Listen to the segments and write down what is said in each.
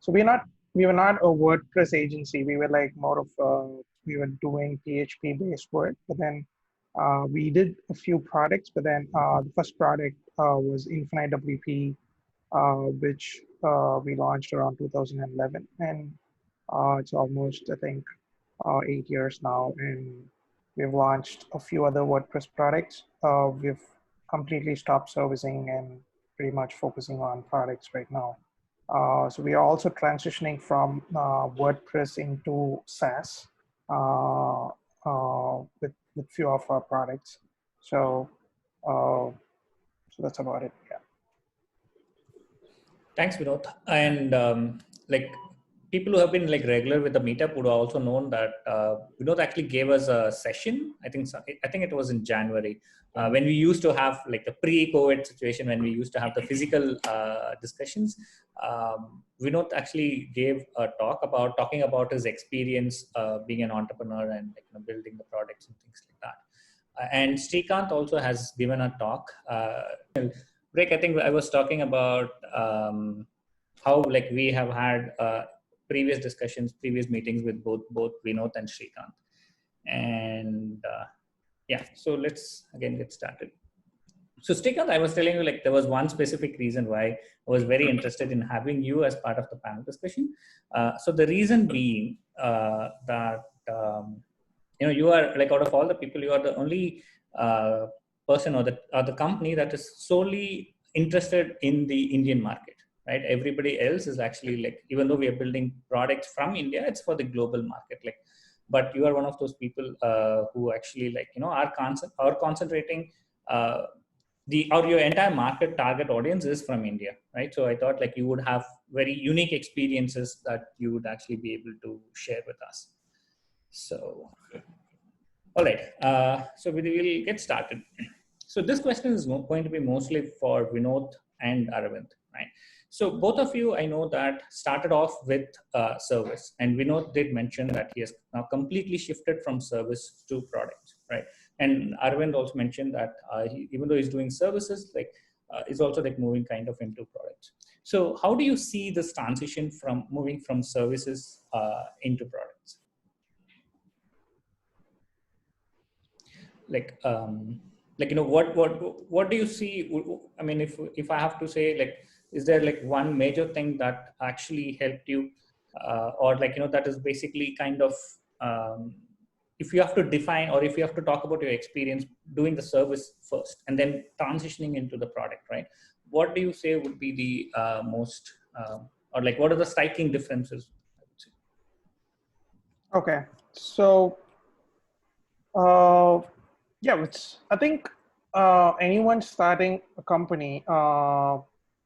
So we were not a WordPress agency. We were like more of we were doing PHP based work, but then we did a few products. But then the first product was InfiniteWP, which we launched around 2011, and it's almost, I think, 8 years now, and we've launched a few other WordPress products. We've completely stopped servicing and pretty much focusing on products right now. So we are also transitioning from WordPress into SaaS with few of our products. So so that's about it. Yeah. Thanks, Vinodh. And like people who have been like regular with the meetup would have also known that Vinodh actually gave us a session. I think it was in January when we used to have like the pre-COVID situation, when we used to have the physical discussions. Vinodh actually gave a talking about his experience being an entrepreneur and like, building the products and things like that. And Srikanth also has given a talk. Greg, I think I was talking about how like we have had previous discussions, previous meetings with both Vinodh and Srikanth. And yeah, so let's again get started. So Srikanth, I was telling you like there was one specific reason why I was very interested in having you as part of the panel discussion. So the reason being that you are like out of all the people, you are the only person or the company that is solely interested in the Indian market, right? Everybody else is actually like, even though we are building products from India, it's for the global market. Like, but you are one of those people who actually like, are concentrating your entire market target audience is from India, right? So I thought like you would have very unique experiences that you would actually be able to share with us. So, all right. So we'll get started. So this question is going to be mostly for Vinodh and Aravind, right? So both of you, I know that started off with service, and Vinodh did mention that he has now completely shifted from service to product, right? And Aravind also mentioned that even though he's doing services, like he's also like moving kind of into products. So how do you see this transition from moving from services into products? What do you see? I mean, if I have to say, like, is there like one major thing that actually helped you, or like that is basically kind of if you have to define, or if you have to talk about your experience doing the service first and then transitioning into the product, right? What do you say would be the most, or like what are the striking differences, I would say? Okay, so yeah, I think anyone starting a company,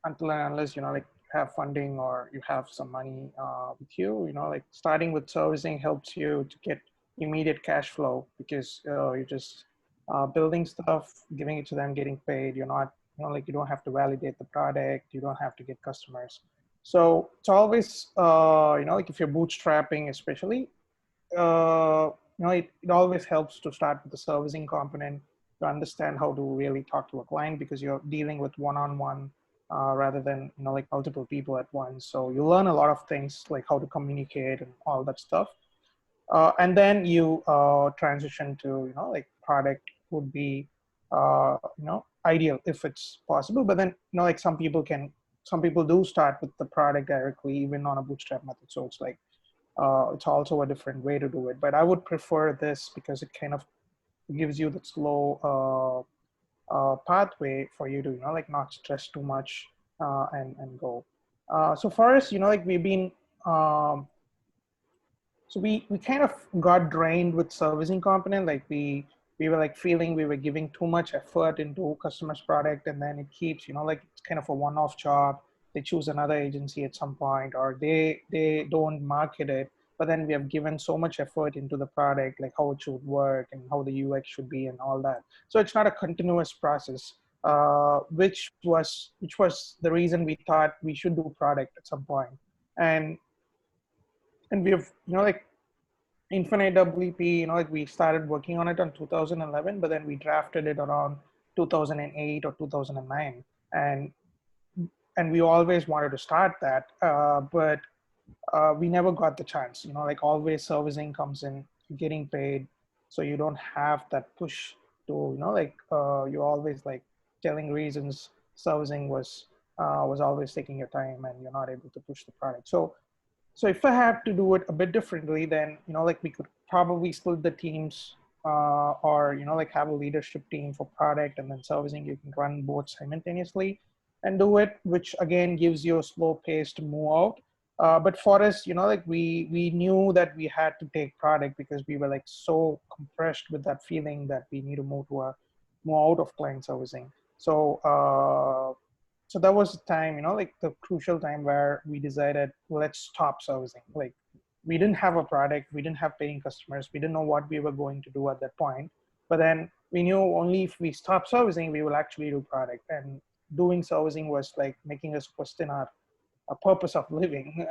until and unless like have funding or you have some money with you, like starting with servicing helps you to get immediate cash flow, because you're just building stuff, giving it to them, getting paid. You're not, like you don't have to validate the product, you don't have to get customers. So it's always like if you're bootstrapping, especially. It always helps to start with the servicing component to understand how to really talk to a client, because you're dealing with one-on-one rather than like multiple people at once. So you learn a lot of things like how to communicate and all that stuff. And then you transition to like product would be ideal if it's possible. But then like some people do start with the product directly, even on a bootstrap method. So it's like it's also a different way to do it, but I would prefer this because it kind of gives you the slow pathway for you to like not stress too much and go. So for us, like we've been so we kind of got drained with servicing component. Like we were like feeling we were giving too much effort into customers' product, and then it keeps like it's kind of a one-off job. They choose another agency at some point, or they don't market it, but then we have given so much effort into the product, like how it should work and how the UX should be and all that. So it's not a continuous process, which was the reason we thought we should do product at some point. And we have like InfiniteWP, like we started working on it in 2011, but then we drafted it around 2008 or 2009, and we always wanted to start that, but we never got the chance. Like always servicing comes in, getting paid, so you don't have that push to, like you're always like telling reasons servicing was always taking your time and you're not able to push the product. So if I had to do it a bit differently, then, like we could probably split the teams, or, like have a leadership team for product and then servicing. You can run both simultaneously and do it, which again gives you a slow pace to move out. But for us, like we knew that we had to take product because we were like so compressed with that feeling that we need to move out of client servicing. So that was the time, like the crucial time where we decided, let's stop servicing. Like we didn't have a product, we didn't have paying customers, we didn't know what we were going to do at that point. But then we knew only if we stop servicing, we will actually do product. And doing servicing was like making us question our purpose of living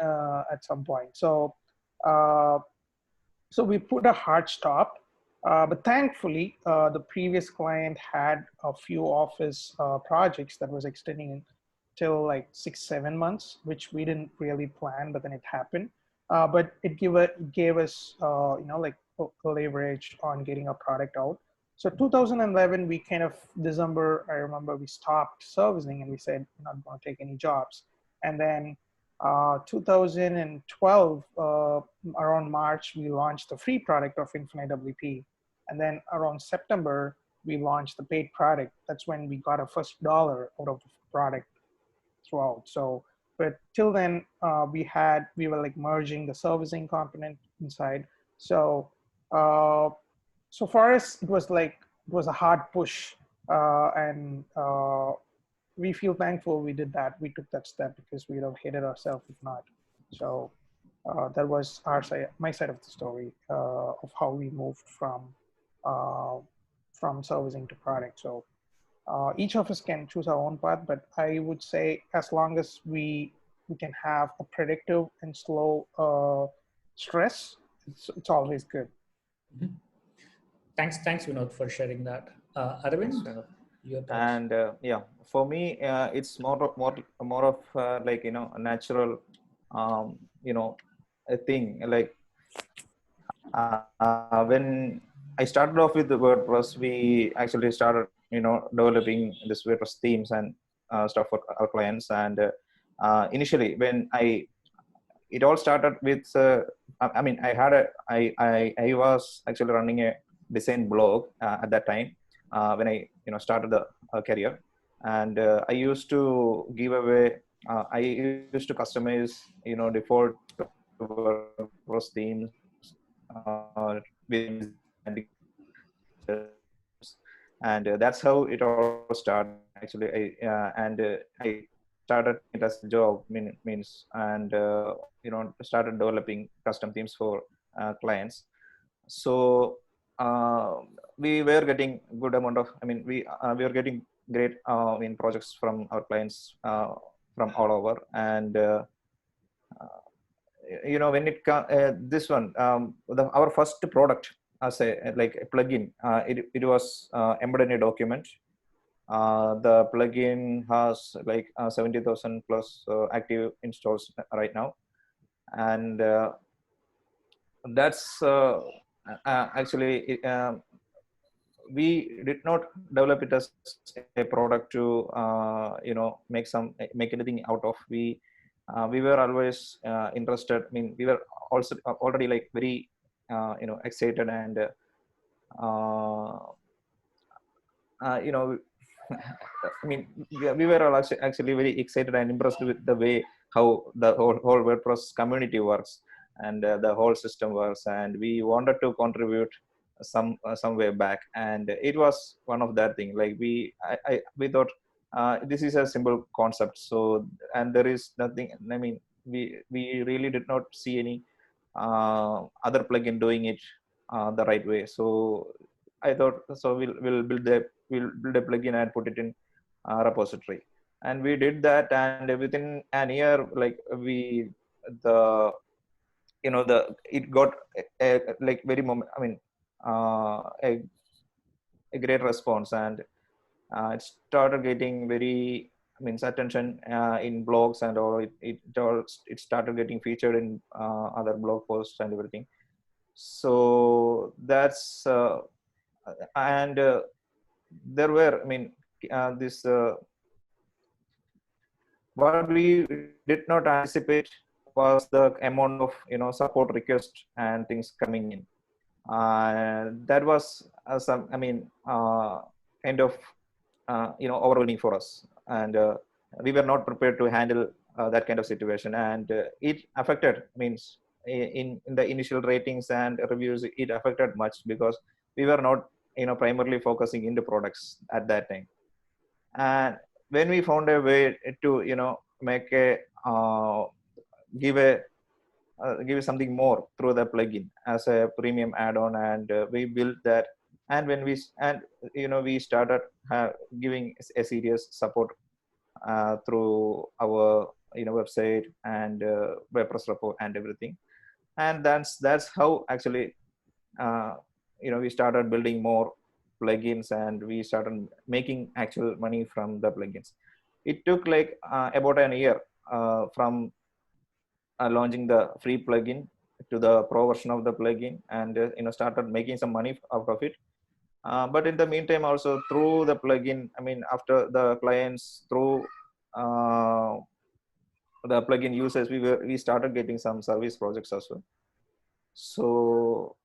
at some point. Uh, so we put a hard stop. But thankfully, the previous client had a few office projects that was extending till like 6-7 months, which we didn't really plan, but then it happened. But it gave us like a leverage on getting a product out. So 2011, we kind of December, I remember we stopped servicing and we said we're not going to take any jobs. And then 2012, around March, we launched the free product of InfiniteWP. And then around September, we launched the paid product. That's when we got our first dollar out of the product throughout. So, but till then, we were like merging the servicing component inside. So, so for us, it was a hard push, and we feel thankful we did that. We took that step because we would have hated ourselves if not. So that was my side of the story of how we moved uh, from servicing to product. So each of us can choose our own path, but I would say as long as we can have a predictive and slow stress, it's always good. Mm-hmm. Thanks, Vinodh, for sharing that. Aravind, your thoughts? And yeah, for me, it's more of like, a natural, a thing. Like when I started off with the WordPress, we actually started, developing this WordPress themes and stuff for our clients. And initially, when it all started with, I mean, I was actually running a design blog at that time when I, started the career. And I used to give away, I used to customize, default WordPress themes with, and that's how it all started. Actually, I started it as a job means, and started developing custom themes for clients. So we were getting good amount of, we were getting great in projects from our clients from all over. And when it comes this one, our first product as a plugin, it was embedded in a document. The plugin has 70,000 plus active installs right now. And that's actually we did not develop it as a product to make anything out of. We were always interested. We were also already very excited, and we were actually very excited and impressed with the way how the whole WordPress community works and the whole system works, and we wanted to contribute some way back. And it was one of that thing. We thought this is a simple concept, so, and there is nothing. We really did not see any other plugin doing it the right way. So I thought, so we'll build a plugin and put it in repository. And we did that, and within an year, it got very moment. A great response, and it started getting very means attention in blogs and all. It started getting featured in other blog posts and everything. So that's and there were, I mean, this what we did not anticipate was the amount of support requests and things coming in. That was some, I mean, kind of overwhelming for us, and we were not prepared to handle that kind of situation, and it affected, means in the initial ratings and reviews, it affected much because we were not primarily focusing into products at that time. And when we found a way to make a give something more through the plugin as a premium add-on, and we built that. And when we started giving a serious support through our website and WordPress repo and everything. And that's how actually we started building more plugins, and we started making actual money from the plugins. It took like about an year from launching the free plugin to the pro version of the plugin, and started making some money out of it. But in the meantime, also through the plugin, I mean, after the clients through the plugin users, we started getting some service projects as well. So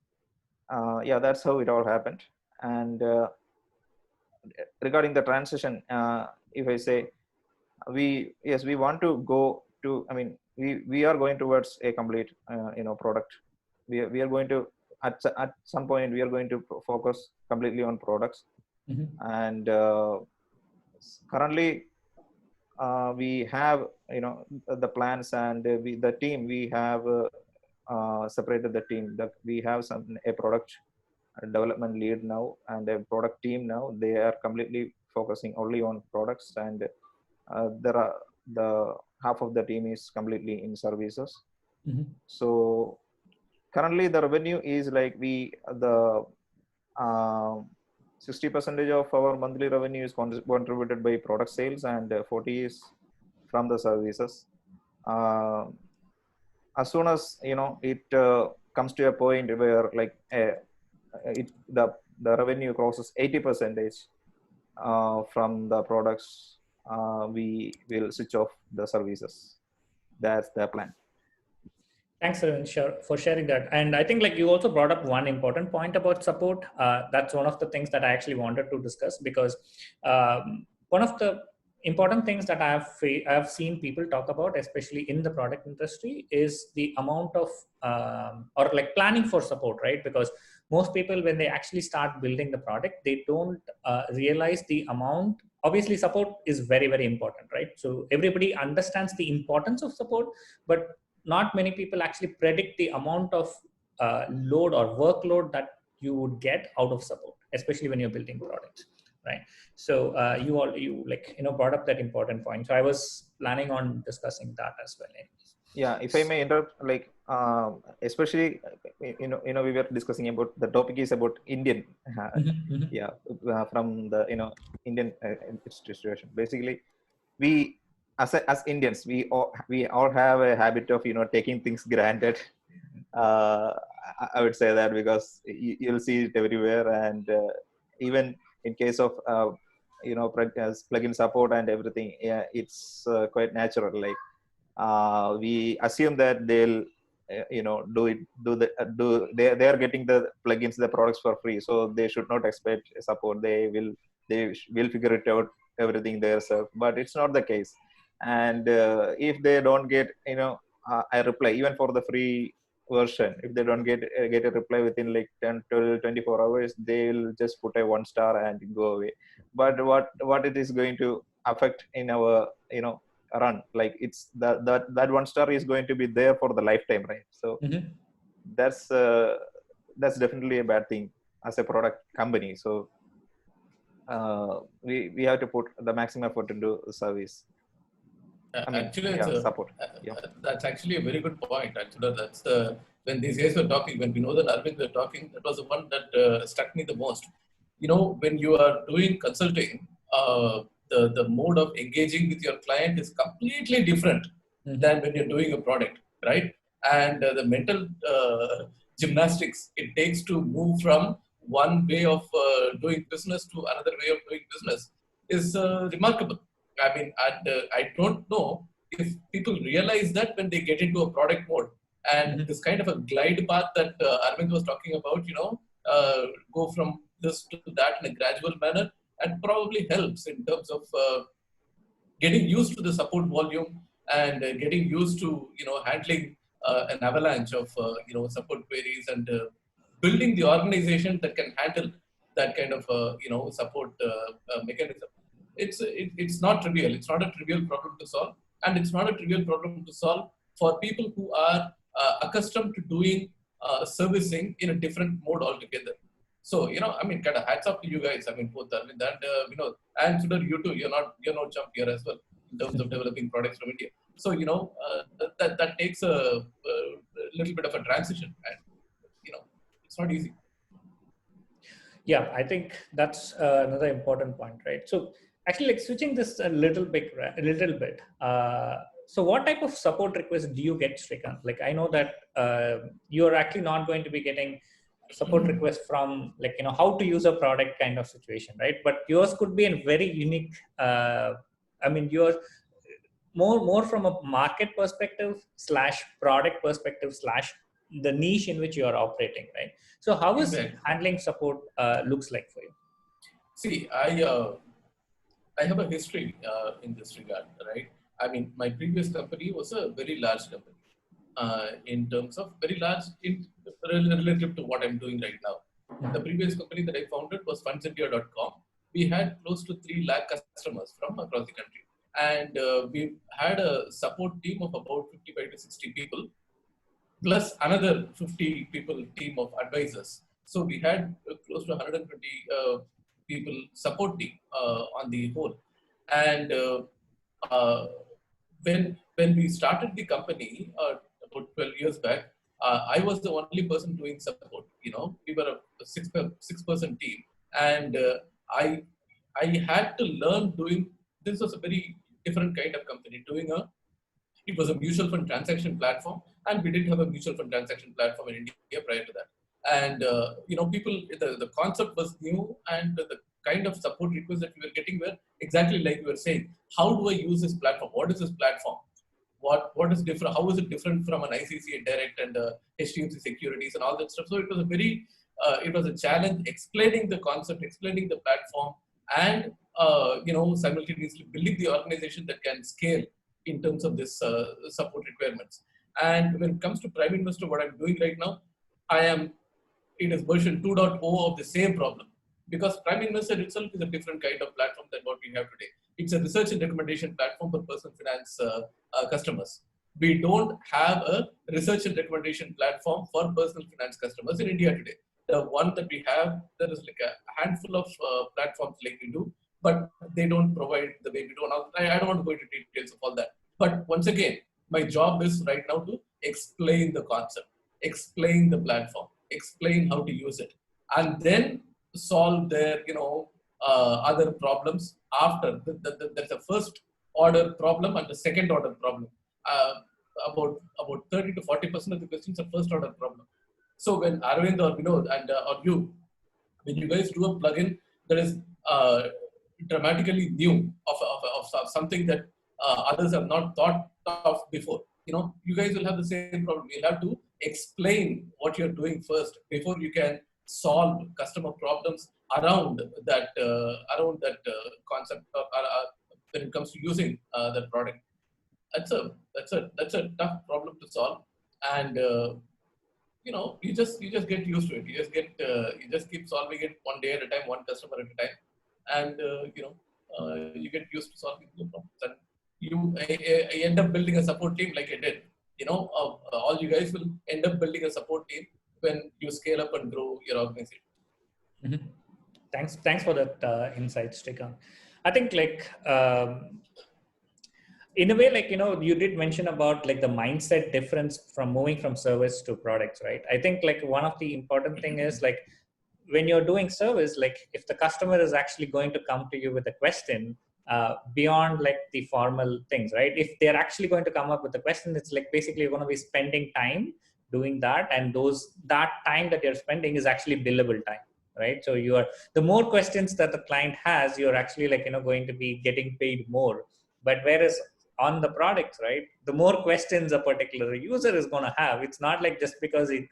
yeah, that's how it all happened. And regarding the transition, if I say, we want to go to, I mean, we are going towards a complete product. We are going to at some point we are going to focus completely on products. And currently we have the plans, and the team, we have separated the team. That we have a product development lead now and a product team now. They are completely focusing only on products, and there are the half of the team is completely in services. So currently the revenue is like the 60% of our monthly revenue is contributed by product sales, and 40 is from the services. As soon as it comes to a point where like the revenue crosses 80% from the products, we will switch off the services. That's the plan. Thanks, Aravind, for sharing that. And I think like you also brought up one important point about support. That's one of the things that I actually wanted to discuss, because one of the important things that I have seen people talk about, especially in the product industry, is the amount of or like planning for support, right? Because most people, when they actually start building the product, they don't realize the amount. Obviously, support is very, very important, right? So everybody understands the importance of support, but not many people actually predict the amount of load or workload that you would get out of support, especially when you're building products, right? So you brought up that important point. So I was planning on discussing that as well. Yeah, if I may interrupt, like especially we were discussing about, the topic is about Indian, yeah, from the Indian situation. Basically, we as Indians, we all have a habit of taking things granted. I would say that because you'll see it everywhere, and even in case of plugin support and everything, yeah, it's quite natural. Like we assume that they'll they are getting the plugins, the products for free, so they should not expect support. They will figure it out everything themselves. But it's not the case. And if they don't get a reply even for the free version, if they don't get a reply within like 10 to 24 hours, they'll just put a 1 star and go away. But what it is going to affect in our run, like it's that 1 star is going to be there for the lifetime, right? So that's definitely a bad thing as a product company. So we have to put the maximum effort into service. Actually, support. That's actually a very good point. Actually, that's when these guys were talking, when Vinodh and Aravind were talking, that was the one that struck me the most. When you are doing consulting, the mode of engaging with your client is completely different than when you're doing a product, right? And the mental gymnastics it takes to move from one way of doing business to another way of doing business is remarkable. I mean, I don't know if people realize that when they get into a product mode. And this kind of a glide path that Aravind was talking about, go from this to that in a gradual manner, and probably helps in terms of getting used to the support volume and getting used to handling an avalanche of support queries and building the organization that can handle that kind of support mechanism. It's not trivial. It's not a trivial problem to solve, and it's not a trivial problem to solve for people who are accustomed to doing servicing in a different mode altogether. So, I mean, kind of hats off to you guys. I mean, both Aravind and and Sudar, you too. You're no chump here as well in terms of developing products from India. So, that takes a little bit of a transition, and it's not easy. Yeah, I think that's another important point, right? So, actually, like switching this a little bit. So, what type of support requests do you get, Srikanth? Like, I know that you're actually not going to be getting support requests from how to use a product kind of situation, right? But yours could be a very unique. I mean, yours more from a market perspective / product perspective / the niche in which you are operating, right? So, how is handling support looks like for you? See, I have a history in this regard, right? I mean, my previous company was a very large company. In terms of very large relative to what I'm doing right now. The previous company that I founded was fundsindia.com. We had close to 3 lakh customers from across the country. And we had a support team of about 55 to 60 people, plus another 50 people team of advisors. So we had close to 120 people support team on the whole. And when we started the company about 12 years back, I was the only person doing support. We were a six-person team, and I had to learn doing. This was a very different kind of company. It was a mutual fund transaction platform, and we didn't have a mutual fund transaction platform in India prior to that. And the concept was new, and the kind of support requests that we were getting were exactly like we were saying. How do I use this platform? What is this platform? What is different? How is it different from an ICICI Direct and HDFC Securities and all that stuff? So it was a challenge explaining the concept, explaining the platform, and simultaneously building the organization that can scale in terms of this support requirements. And when it comes to Prime Investor, what I'm doing right now, it is version 2.0 of the same problem, because Prime Investor itself is a different kind of platform than what we have today. It's a research and recommendation platform for personal finance customers. We don't have a research and recommendation platform for personal finance customers in India today. The one that we have, there is like a handful of platforms like we do, but they don't provide the way we do. Now, I don't want to go into details of all that. But once again, my job is right now to explain the concept, explain the platform, explain how to use it, and then solve their other problems after. There's a first order problem and the second order problem. About 30 to 40% of the questions are first order problem. So when Aravind or Vinodh and or you, when you guys do a plugin that is dramatically new of something that others have not thought of before, you guys will have the same problem. You'll have to explain what you're doing first before you can solve customer problems around that concept when it comes to using that product. That's a tough problem to solve, and you just get used to it. You just keep solving it one day at a time, one customer at a time, and you get used to solving the problems. And you end up building a support team like I did. All you guys will end up building a support team when you scale up and grow your organization. Mm-hmm. Thanks for that insight, Srikanth. I think in a way, you did mention about the mindset difference from moving from service to products, right? I think one of the important thing is when you're doing service, if the customer is actually going to come to you with a question, beyond like the formal things, right? If they're actually going to come up with a question, it's like basically you're going to be spending time doing that, and that time that you're spending is actually billable time, right? So the more questions that the client has, you're actually like going to be getting paid more. But whereas on the products, right, the more questions a particular user is going to have, it's not like just because you're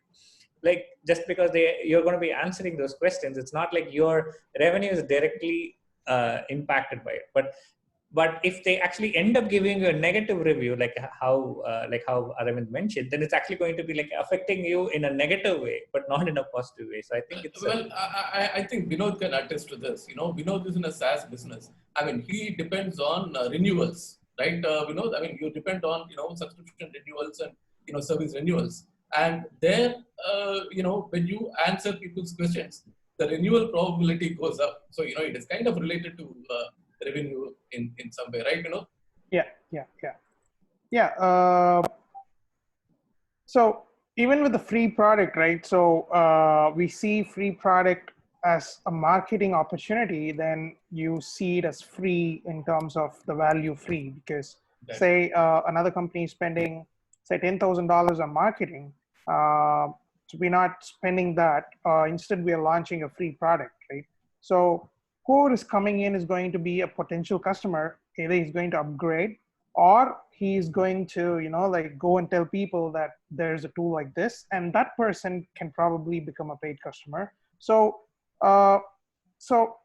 going to be answering those questions, it's not like your revenue is directly impacted by it. But if they actually end up giving you a negative review, like how Aravind mentioned, then it's actually going to be like affecting you in a negative way, but not in a positive way. So I think it's I think Vinodh can attest to this. Vinodh is in a SaaS business. I mean, he depends on renewals, right? Vinodh, I mean, you depend on subscription renewals and service renewals. And there, when you answer people's questions, the renewal probability goes up. So it is kind of related to revenue in some way, right? Yeah. So even with the free product, right? So we see free product as a marketing opportunity, then you see it as free in terms of the value free, because say another company is spending say $10,000 on marketing. So we're not spending that. Instead, we are launching a free product, right? So who is coming in is going to be a potential customer. Either he's going to upgrade, or he's going to, like go and tell people that there's a tool like this, and that person can probably become a paid customer. So, so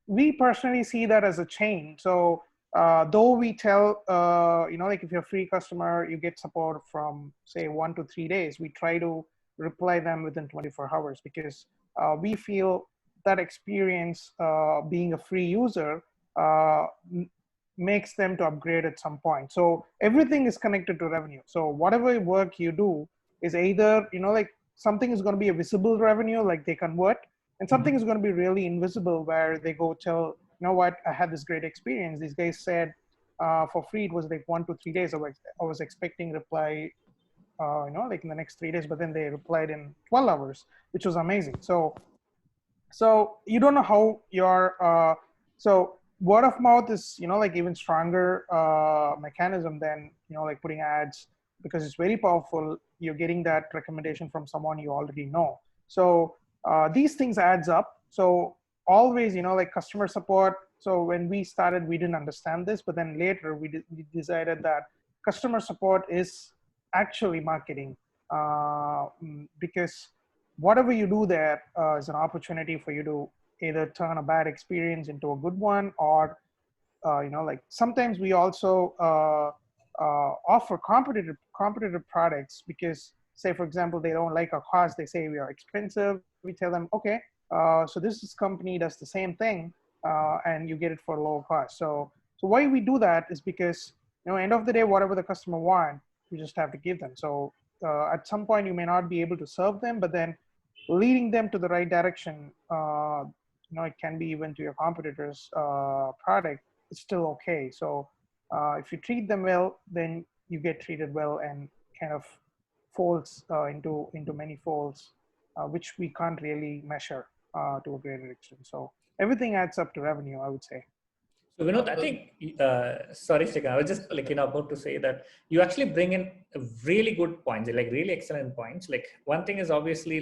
we personally see that as a chain. So though we tell, like if you're a free customer, you get support from say 1 to 3 days, we try to reply them within 24 hours, because we feel that experience being a free user makes them to upgrade at some point. So everything is connected to revenue. So whatever work you do is either, like something is going to be a visible revenue, like they convert, and something is going to be really invisible, where they go tell, what, I had this great experience. These guys said for free, it was like 1 to 3 days. I was expecting reply, like in the next 3 days, but then they replied in 12 hours, which was amazing. So you don't know how your, so word of mouth is, like even stronger mechanism than, like putting ads, because it's very powerful. You're getting that recommendation from someone you already know. So these things adds up. So always, like customer support. So when we started, we didn't understand this, but then later we decided that customer support is actually marketing, because whatever you do there is an opportunity for you to either turn a bad experience into a good one, or like sometimes we also offer competitive products, because say for example they don't like our cost, they say we are expensive. We tell them, okay, so this company does the same thing, and you get it for a lower cost. So why we do that is because end of the day, whatever the customer wants, you just have to give them. So at some point you may not be able to serve them, but then leading them to the right direction, it can be even to your competitor's product, it's still okay. So if you treat them well, then you get treated well, and kind of folds into many folds, which we can't really measure to a greater extent. So everything adds up to revenue, I would say. So Vinodh, I think, sorry, Srikanth, I was just about to say that you actually bring in really good points, like really excellent points. Like one thing is obviously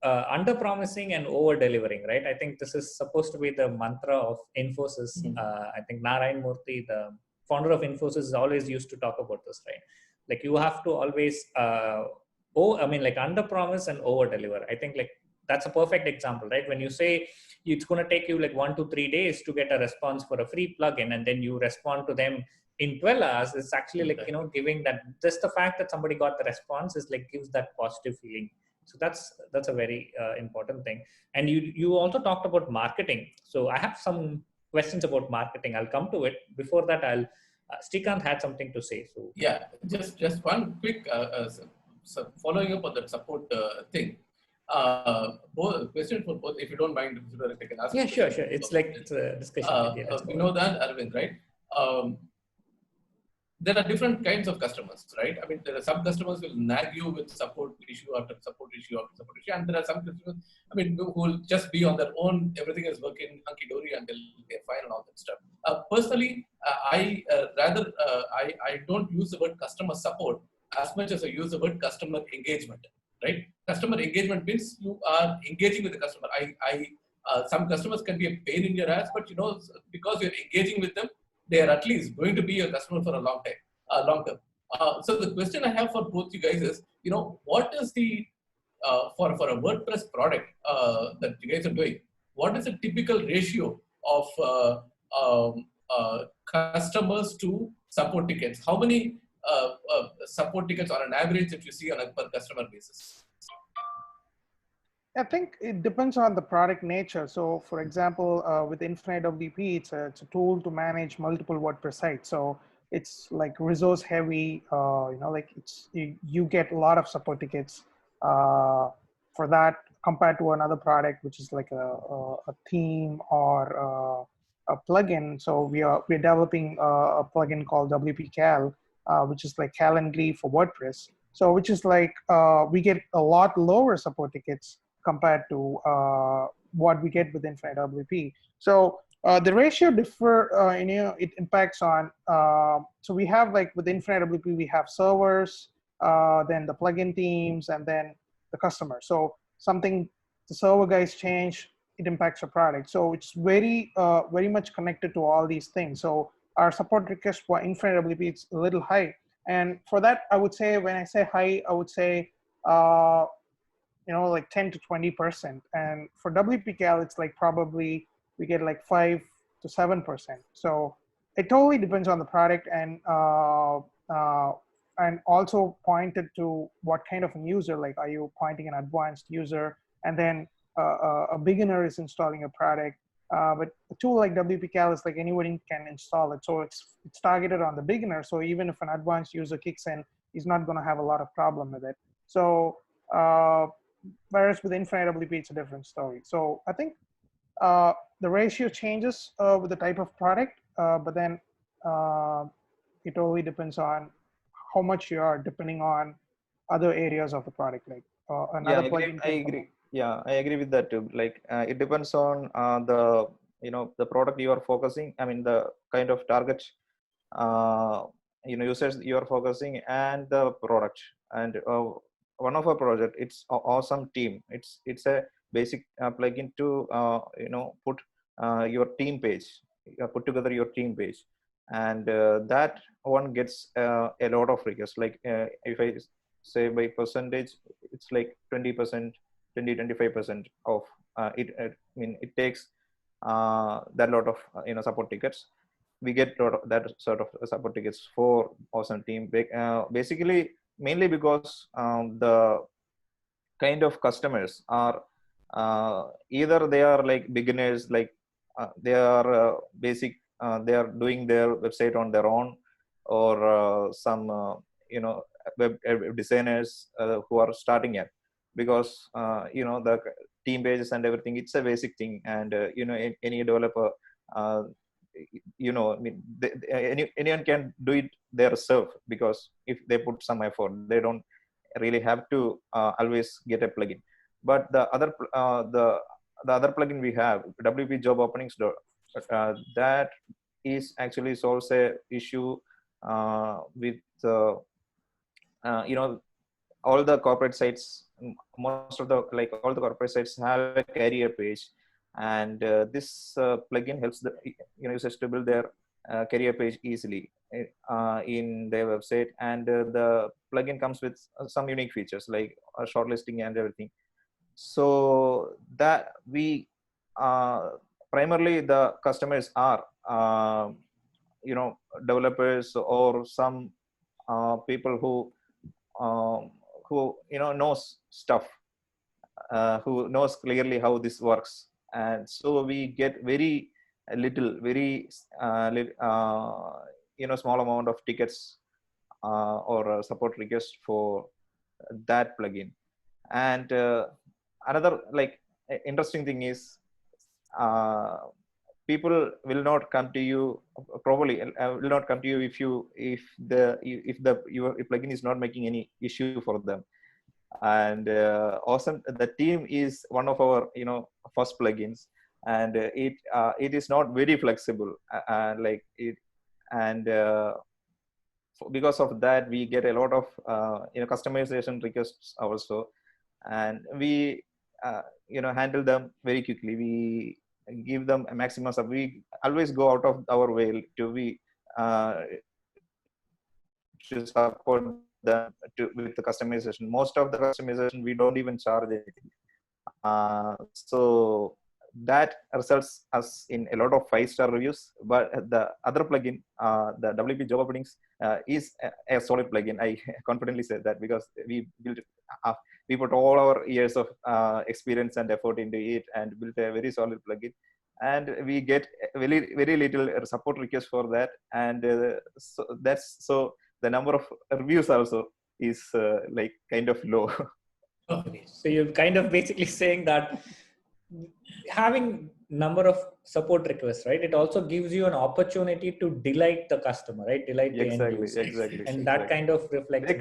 under promising and over delivering, right? I think this is supposed to be the mantra of Infosys. I think Narayan Murthy, the founder of Infosys, is always used to talk about this, right? Like you have to always, under promise and over deliver. I think like that's a perfect example, right? When you say it's going to take you like 1 to 3 days to get a response for a free plugin, and then you respond to them in 12 hours, it's actually like, giving that, just the fact that somebody got the response is like, gives that positive feeling. So that's a very important thing. And you also talked about marketing. So I have some questions about marketing. I'll come to it. Before that, Srikanth had something to say. So yeah, just one quick following up on that support thing. Question for both, if you don't mind, Sudar, if I can ask. Yeah, sure. It's like it's a discussion. Vinodh and Aravind, right? there are different kinds of customers, right? I mean, there are some customers will nag you with support issue after support issue after support issue, and there are some customers, I mean, who will just be on their own. Everything is working hunky dory until they're fine and all that stuff. Personally, I don't use the word customer support as much as I use the word customer engagement, right? Customer engagement means you are engaging with the customer. Some customers can be a pain in your ass, but because you're engaging with them, they are at least going to be a customer for a long term. So the question I have for both you guys is, what is the for a WordPress product that you guys are doing? What is the typical ratio of customers to support tickets? How many support tickets on an average that you see on a per customer basis? I think it depends on the product nature. So for example, with InfiniteWP, it's a tool to manage multiple WordPress sites. So it's like resource heavy, like you get a lot of support tickets for that compared to another product, which is like a theme or a plugin. So we're developing a plugin called WP-Cal, which is like Calendly for WordPress. So which is like, we get a lot lower support tickets compared to what we get with InfiniteWP. So the ratio differ, it impacts on, so we have like with InfiniteWP, we have servers, then the plugin teams, and then the customer. So something the server guys change, it impacts the product. So it's very much connected to all these things. So our support request for InfiniteWP, it's a little high. And for that, I would say, when I say high, I would say, like 10 to 20%. And for WP-Cal, it's like probably we get like 5 to 7%. So it totally depends on the product, and also pointed to what kind of a user, like are you pointing an advanced user, and then a beginner is installing a product. But a tool like WP-Cal is like anybody can install it. So it's targeted on the beginner. So even if an advanced user kicks in, he's not going to have a lot of problem with it. So whereas with InfiniteWP, it's a different story. So I think the ratio changes with the type of product, but then it totally depends on how much you are, depending on other areas of the product, like another plugin. I agree. Yeah, I agree with that too. Like it depends on the product you are focusing. I mean, the kind of target users you are focusing, and the product. And one of our project, it's Awsm team. It's a basic plugin to put your team page, put together your team page, and that one gets a lot of requests. Like if I say by percentage, it's like 20%, 20-25% of it. I mean, it takes that lot of support tickets. We get lot of that sort of support tickets for Awsm team. Basically, mainly because the kind of customers are either they are like beginners, like they are basic, they are doing their website on their own, or some web designers who are starting it, because the team pages and everything, it's a basic thing. And any developer, I mean, anyone can do it themselves, because if they put some effort, they don't really have to always get a plugin. But the other plugin we have, WP Job Openings, that is actually solves a issue with all the corporate sites. Most of all the corporate sites have a career page, and this plugin helps the users to build their career page easily in their website. And the plugin comes with some unique features like shortlisting and everything. So that we primarily the customers are developers, or some people who knows stuff, who knows clearly how this works. And so we get very small amount of tickets or support requests for that plugin. And another interesting thing is people will not come to you, probably will not come to you if your plugin is not making any issue for them. And Awsm, the team is one of our first plugins, and it is not very flexible, like it. And because of that, we get a lot of customization requests also, and we handle them very quickly. We give them a maximum support. We always go out of our way to support them with the customization. Most of the customization we don't even charge anything. So that results us in a lot of 5-star reviews. But the other plugin, the WP job openings, is a solid plugin. I confidently say that because we built we put all our years of experience and effort into it and built a very solid plugin, and we get very, very little support requests for that. And so the number of reviews also is like kind of low. Okay, so you're kind of basically saying that having number of support requests, right? It also gives you an opportunity to delight the customer, right? Delight the end user. Exactly. And that kind of reflects.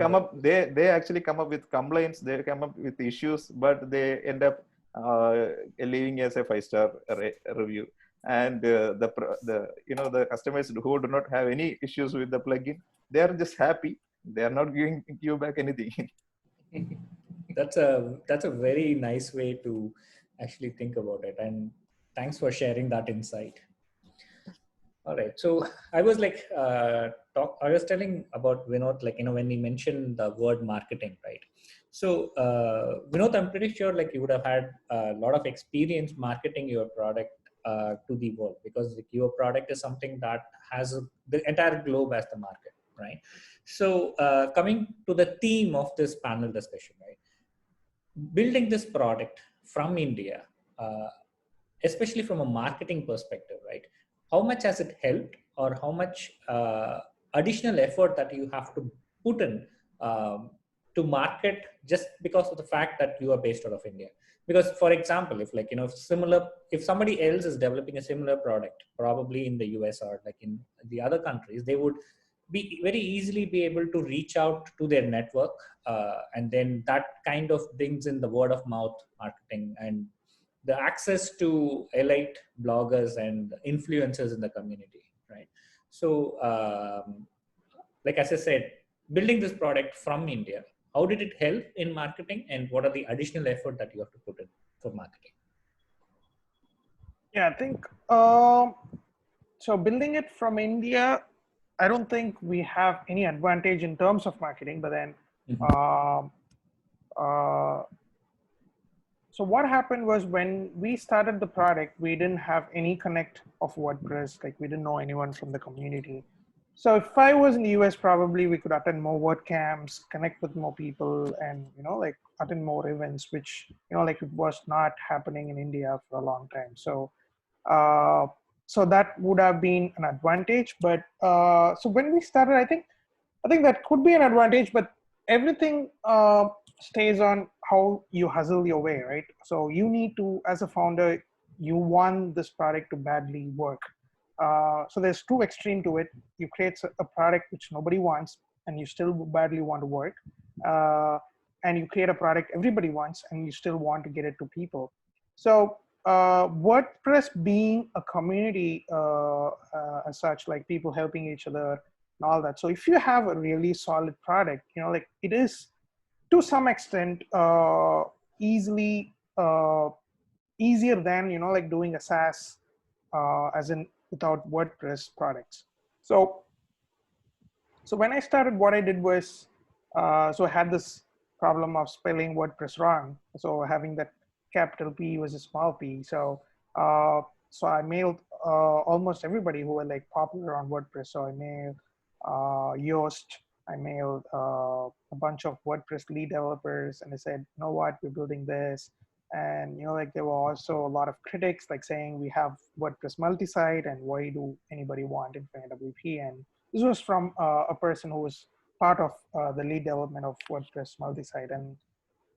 They actually come up with complaints. They come up with issues, but they end up leaving as a 5-star review. And the customers who do not have any issues with the plugin, they are just happy. They are not giving you back anything. That's a very nice way to actually think about it, and thanks for sharing that insight. All right, so I was like I was telling about Vinodh, like when we mentioned the word marketing, right? So Vinodh, I'm pretty sure like you would have had a lot of experience marketing your product to the world, because like, your product is something that has the entire globe as the market, right? So coming to the theme of this panel discussion, right? Building this product from India, especially from a marketing perspective, right? How much has it helped, or how much additional effort that you have to put in to market just because of the fact that you are based out of India? Because, for example, if like, if somebody else is developing a similar product, probably in the US or like in the other countries, they would be very easily be able to reach out to their network, and then that kind of brings in the word of mouth marketing and the access to elite bloggers and influencers in the community, right? So like as I said, building this product from India, how did it help in marketing, and what are the additional effort that you have to put in for marketing? Yeah, I think so. Building it from India, I don't think we have any advantage in terms of marketing. But then, so what happened was when we started the product, we didn't have any connect of WordPress. Like we didn't know anyone from the community. So if I was in the US, probably we could attend more WordCamps, connect with more people, and like attend more events, which like it was not happening in India for a long time. So so that would have been an advantage. But so when we started, I think that could be an advantage, but everything stays on how you hustle your way, right? So you need to, as a founder, you want this product to badly work. So there's two extreme to it. You create a product which nobody wants and you still badly want to work. And you create a product everybody wants and you still want to get it to people. So WordPress being a community as such, like people helping each other and all that. So if you have a really solid product, like it is to some extent easier than, like doing a SaaS as in without WordPress products. So when I started, what I did was, so I had this problem of spelling WordPress wrong. So having that capital P was a small p. So so I mailed almost everybody who were like popular on WordPress. So I mailed Yoast, I mailed a bunch of WordPress lead developers, and I said, you know what, we're building this. And like there were also a lot of critics like saying we have WordPress multi-site and why do anybody want InfiniteWP? And this was from a person who was part of the lead development of WordPress multi-site. And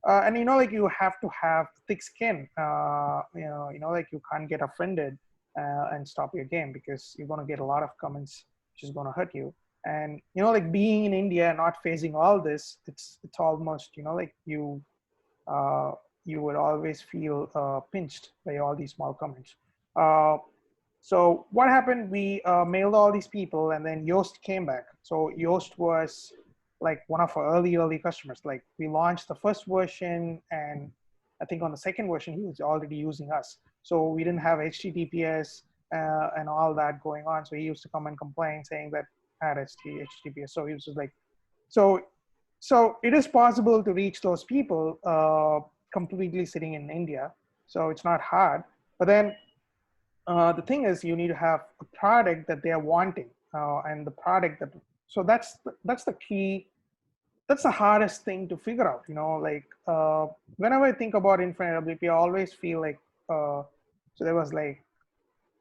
like you have to have thick skin, like you can't get offended. and stop your game, because you're going to get a lot of comments which is going to hurt you. And you know, like being in India, not facing all this, it's almost, you know, like you would always feel pinched by all these small comments. So what happened? We mailed all these people, and then Yoast came back. So Yoast was like one of our early customers. Like we launched the first version, and I think on the second version he was already using us. So we didn't have HTTPS and all that going on. So he used to come and complain saying that I had HTTPS. So he was just like, so it is possible to reach those people completely sitting in India. So it's not hard. But then the thing is, you need to have a product that they are wanting, and the product that. So that's the key. That's the hardest thing to figure out. You know, like whenever I think about InfiniteWP, I always feel like so there was like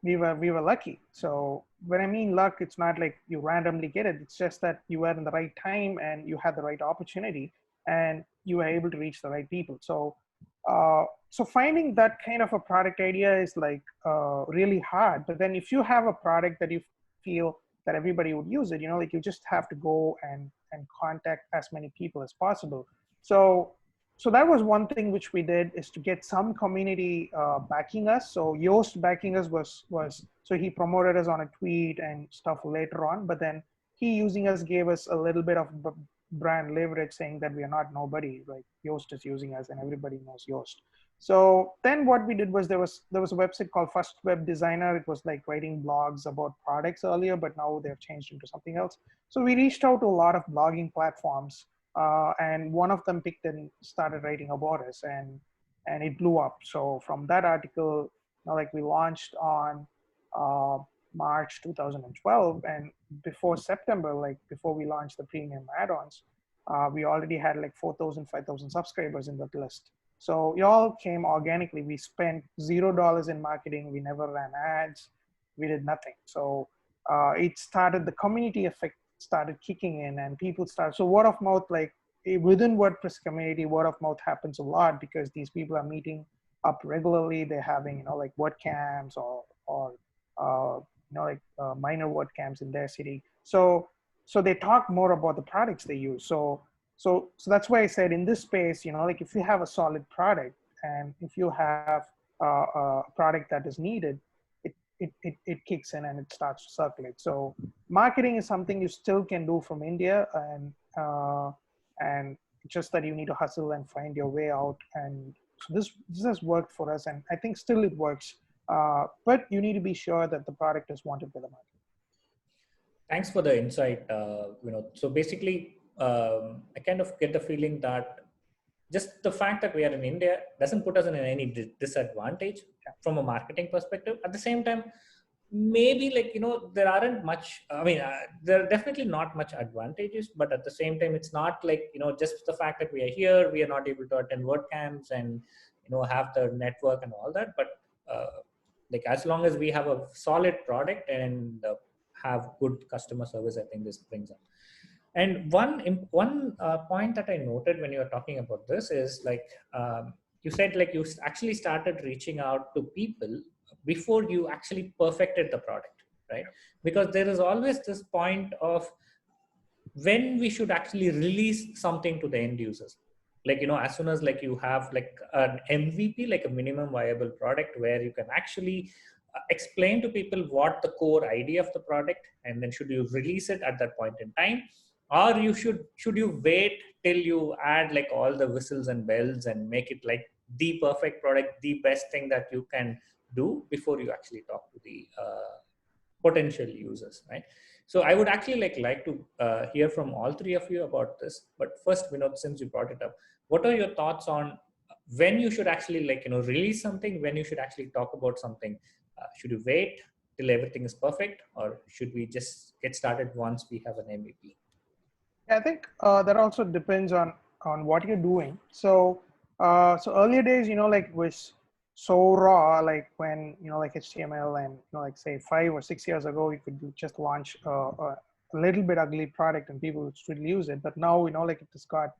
we were lucky. So when I mean luck, it's not like you randomly get it. It's just that you were in the right time and you had the right opportunity and you were able to reach the right people. So so finding that kind of a product idea is like really hard. But then if you have a product that you feel that everybody would use it, you know, like you just have to go and contact as many people as possible. So that was one thing which we did, is to get some community backing us. So Yoast backing us was so he promoted us on a tweet and stuff later on, but then he using us gave us a little bit of brand leverage, saying that we are not nobody, like Yoast is using us and everybody knows Yoast. So then what we did was there was a website called First Web Designer. It was like writing blogs about products earlier, but now they've changed into something else. So we reached out to a lot of blogging platforms, and one of them picked and started writing about us, and it blew up. So from that article, you know, like we launched on March 2012, and before September, like before we launched the premium add-ons, we already had like 4,000, 5,000 subscribers in that list. So it all came organically. We spent $0 in marketing. We never ran ads. We did nothing. So it started, the community effect started kicking in, and people started. So word of mouth, like within WordPress community, word of mouth happens a lot because these people are meeting up regularly. They're having, you know, like WordCamps or you know, like minor WordCamps in their city. So they talk more about the products they use. So that's why I said in this space, you know, like if you have a solid product and if you have a product that is needed, it kicks in and it starts to circulate. So marketing is something you still can do from India, and just that you need to hustle and find your way out. And so this has worked for us, and I think still it works. But you need to be sure that the product is wanted by the market. Thanks for the insight, So basically, I kind of get the feeling that just the fact that we are in India doesn't put us in any disadvantage from a marketing perspective. At the same time, maybe there aren't much, there are definitely not much advantages, but at the same time, it's not like, just the fact that we are here, we are not able to attend WordCamps and, have the network and all that. But as long as we have a solid product and have good customer service, I think this brings up. And one point that I noted when you were talking about this is you said you actually started reaching out to people before you actually perfected the product, right? Because there is always this point of when we should actually release something to the end users. As soon as you have an MVP, like a minimum viable product, where you can actually explain to people what the core idea of the product, and then should you release it at that point in time, or should you wait till you add all the whistles and bells and make it the perfect product, the best thing that you can do before you actually talk to the potential users, right? So I would actually like to hear from all three of you about this. But first, Vinodh, since you brought it up, what are your thoughts on when you should actually release something, when you should actually talk about something? Should you wait till everything is perfect, or should we just get started once we have an MVP? I think that also depends on what you're doing. So earlier days, was so raw, when HTML and say 5 or 6 years ago, you could just launch a little bit ugly product and people would still use it. But now it has got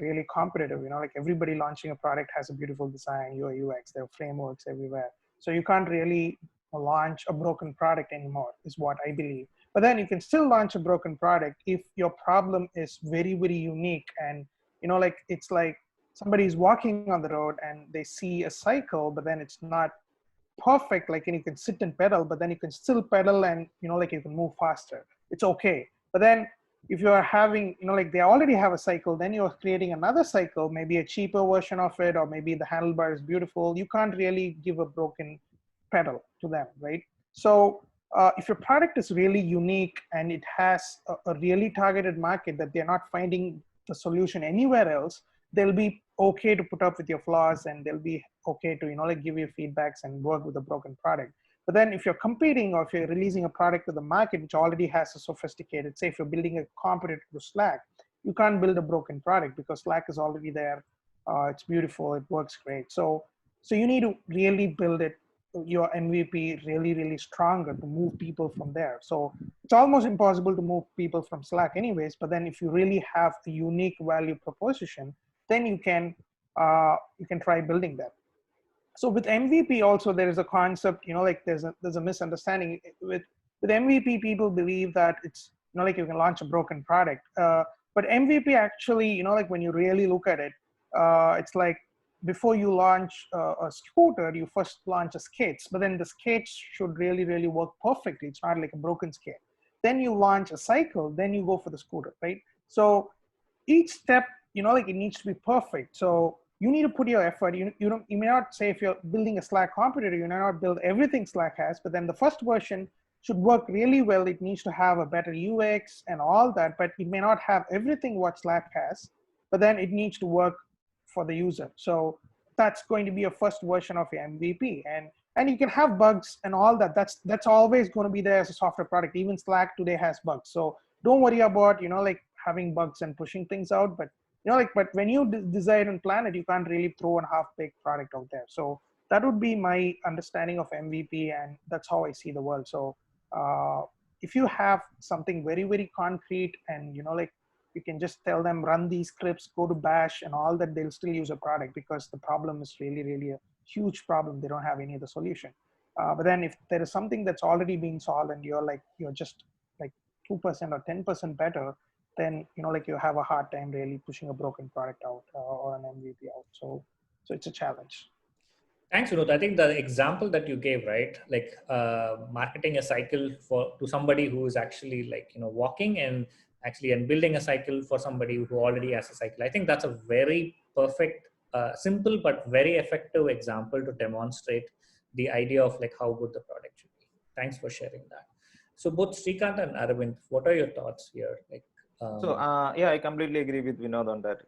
really competitive. Everybody launching a product has a beautiful design, UI, UX. There are frameworks everywhere, so you can't really launch a broken product anymore, is what I believe. But then you can still launch a broken product if your problem is very, very unique. And, like it's like somebody's walking on the road and they see a cycle, but then it's not perfect. Like, and you can sit and pedal, but then you can still pedal and, like you can move faster. It's okay. But then if you are having, like they already have a cycle, then you're creating another cycle, maybe a cheaper version of it, or maybe the handlebar is beautiful. You can't really give a broken pedal to them, right? So if your product is really unique and it has a really targeted market that they're not finding the solution anywhere else, they'll be okay to put up with your flaws, and they'll be okay to, like give you feedbacks and work with a broken product. But then if you're competing, or if you're releasing a product to the market which already has a sophisticated, say if you're building a competitor to Slack, you can't build a broken product because Slack is already there. It's beautiful, it works great. So you need to really build it, your MVP really, really stronger to move people from there. So it's almost impossible to move people from Slack anyways, but then if you really have a unique value proposition, then you can try building that. So with MVP also, there is a concept, like there's a misunderstanding with MVP. People believe that it's, like you can launch a broken product, but MVP actually, like when you really look at it, it's like before you launch a scooter, you first launch a skates, but then the skates should really, really work perfectly. It's not like a broken skate. Then you launch a cycle, then you go for the scooter, right? So each step, like it needs to be perfect. So you need to put your effort. You may not say, if you're building a Slack competitor, you may not build everything Slack has, but then the first version should work really well. It needs to have a better UX and all that, but it may not have everything what Slack has, but then it needs to work for the user. So that's going to be a first version of your MVP. And you can have bugs and all that. That's always going to be there as a software product. Even Slack today has bugs. So don't worry about, like having bugs and pushing things out. But, but when you design and plan it, you can't really throw a half-baked product out there. So that would be my understanding of MVP, and that's how I see the world. So if you have something very, very concrete, and, like you can just tell them, run these scripts, go to bash and all that, they'll still use a product because the problem is really, really a huge problem. They don't have any other solution. But then if there is something that's already being solved and you're just like 2% or 10% better, then, like you have a hard time really pushing a broken product out or an MVP out. So it's a challenge. Thanks, Vinodh. I think the example that you gave, right, like marketing a cycle to somebody who is actually walking and building a cycle for somebody who already has a cycle. I think that's a very perfect, simple but very effective example to demonstrate the idea of how good the product should be. Thanks for sharing that. So both Srikanth and Aravind, what are your thoughts here? Yeah, I completely agree with Vinodh on that.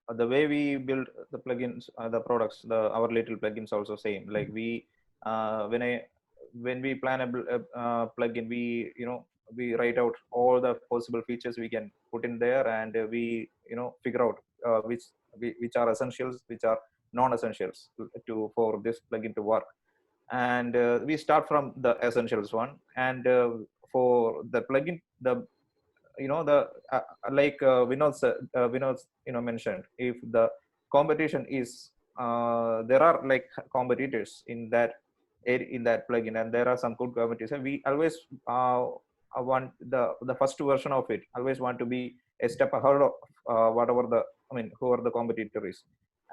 The way we build the plugins, the products, our little plugins also same. Like when we plan a plugin, we write out all the possible features we can put in there, and we figure out which are essentials, which are non-essentials for this plugin to work. And we start from the essentials one, and for the plugin, like Vinodh mentioned, if the competition is there are competitors in that plugin, and there are some good competitors, we always want the first version of it, always want to be a step ahead of whoever the competitor is,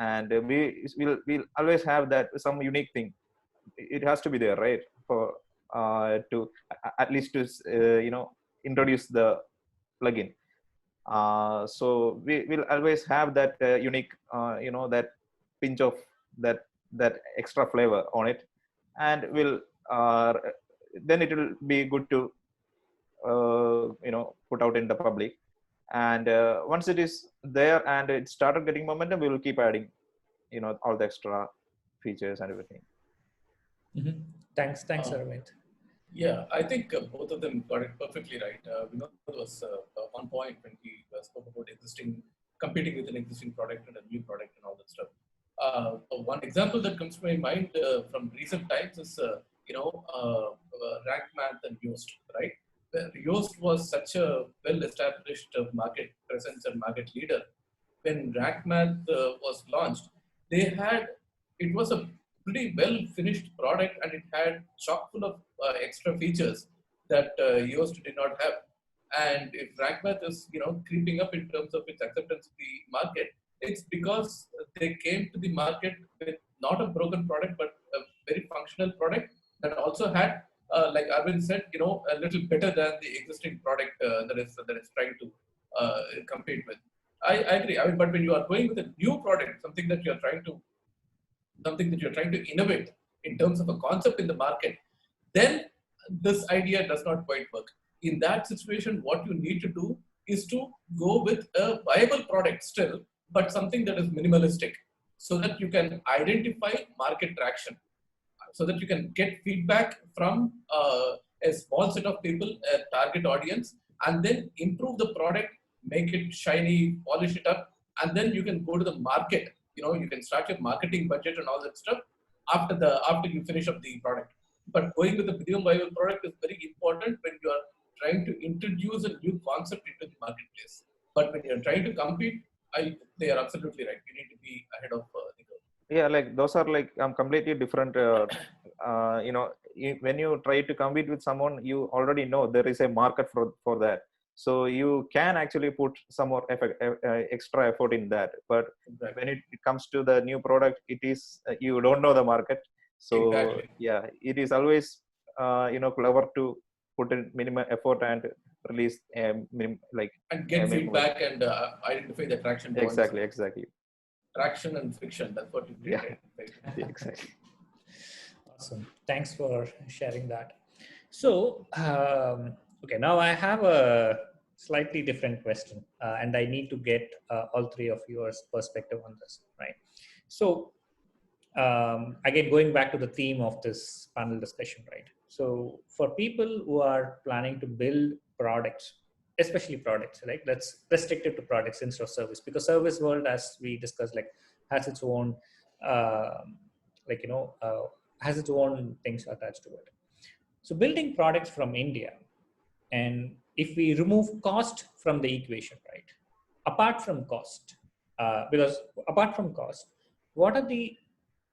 and we'll always have that some unique thing. It has to be there, right, for to at least to introduce the plugin. So we will always have that unique, that pinch of that extra flavor on it, and then it will be good to put out in the public. And once it is there and it started getting momentum, we will keep adding all the extra features and everything. Mm-hmm. Thanks, Aravind. Yeah, I think both of them got it perfectly right. Vinodh was on point when he spoke about competing with an existing product and a new product and all that stuff. One example that comes to my mind from recent times is, Rank Math and Yoast, right? Where Yoast was such a well-established market presence and market leader. When Rank Math was launched, it was a pretty well finished product, and it had chock full of extra features that Yoast did not have. And if RankMath is creeping up in terms of its acceptance in the market, it's because they came to the market with not a broken product but a very functional product that also had, like Arvind said, a little better than the existing product that is trying to compete with. I agree. I mean, but when you are going with a new product, something that you're trying to innovate in terms of a concept in the market, then this idea does not quite work. In that situation, what you need to do is to go with a viable product still, but something that is minimalistic, so that you can identify market traction, so that you can get feedback from a small set of people, a target audience, and then improve the product, make it shiny, polish it up, and then you can go to the market. You can start your marketing budget and all that stuff after you finish up the product. But going with the minimum viable product is very important when you are trying to introduce a new concept into the marketplace. But when you're trying to compete, they are absolutely right. You need to be ahead of the curve. Yeah, like those are like completely different. When you try to compete with someone, you already know there is a market for that. So you can actually put some more extra effort in that. But when it comes to the new product, it is you don't know the market. So Exactly. yeah, it is always clever to put in minimum effort and release and get feedback and identify the traction points. Exactly. Traction and friction. That's what you yeah. Exactly. Awesome. Thanks for sharing that. So, okay, now I have a slightly different question, and I need to get all three of yours perspective on this, right? So, again, going back to the theme of this panel discussion, right? So, for people who are planning to build products, especially products, right? That's restricted to products instead of service, because service world, as we discussed, like has its own, has its own things attached to it. So building products from India, and if we remove cost from the equation, right? Apart from cost, what are the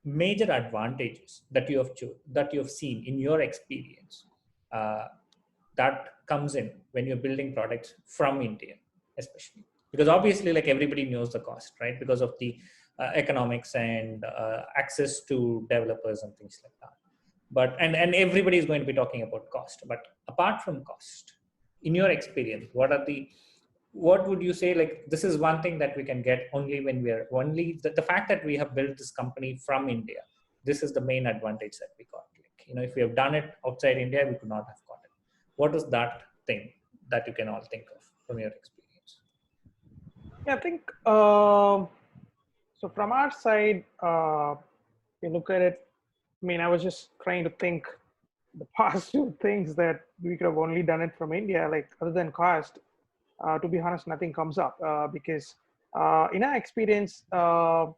major advantages that you have seen in your experience that comes in when you're building products from India, especially? Because obviously, like everybody knows the cost, right? Because of the economics and access to developers and things like that. But and everybody is going to be talking about cost. But apart from cost, in your experience, what would you say, like, this is one thing that we can get only when we are the fact that we have built this company from India, this is the main advantage that we got. Like, if we have done it outside India, we could not have got it. What is that thing that you can all think of from your experience? Yeah, I think so. From our side, we look at it. I mean, I was just trying to think the positive things that we could have only done it from India, like other than cost. To be honest, nothing comes up because in our experience, right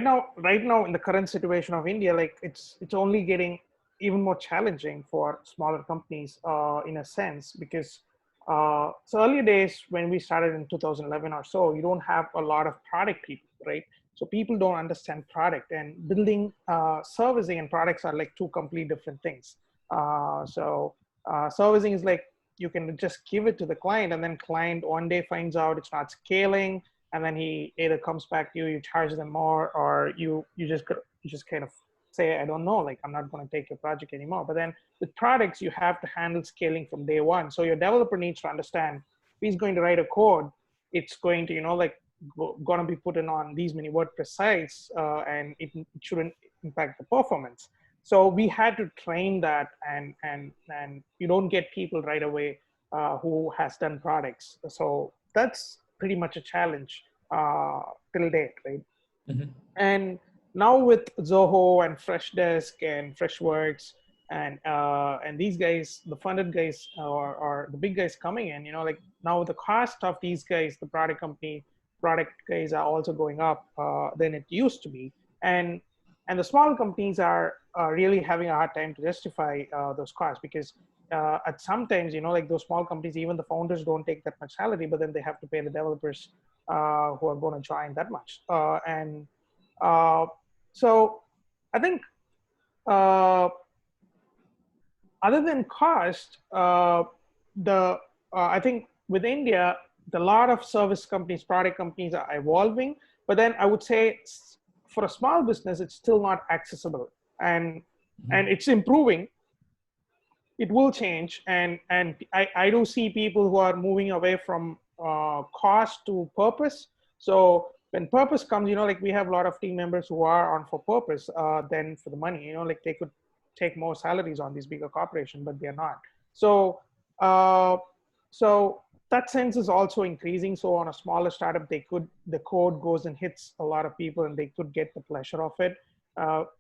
now in the current situation of India, like it's only getting even more challenging for smaller companies in a sense, because so earlier days when we started in 2011 or so, you don't have a lot of product people, right? So people don't understand product, and building servicing and products are like two completely different things. Servicing is like you can just give it to the client, and then client one day finds out it's not scaling, and then he either comes back to you, you charge them more, or you just kind of say, I don't know, like I'm not going to take your project anymore. But then with products, you have to handle scaling from day one. So your developer needs to understand if he's going to write a code, it's going to, going to be put in on these many WordPress sites, and it shouldn't impact the performance. So we had to train that, and you don't get people right away who has done products. So that's pretty much a challenge till date, right? Mm-hmm. And now with Zoho and Freshdesk and Freshworks and these guys, the funded guys or the big guys coming in, like now the cost of these guys, the product guys are also going up than it used to be, and the small companies are really having a hard time to justify those costs, because at sometimes, like those small companies, even the founders don't take that much salary, but then they have to pay the developers who are going to join that much. And So I think other than cost, I think with India, a lot of service companies, product companies are evolving. But then I would say for a small business, it's still not accessible, and it's improving. It will change, and I do see people who are moving away from cost to purpose. So when purpose comes, like we have a lot of team members who are on for purpose than for the money. Like they could take more salaries on these bigger corporations, but they're not. So so that sense is also increasing. So on a smaller startup, the code goes and hits a lot of people, and they could get the pleasure of it.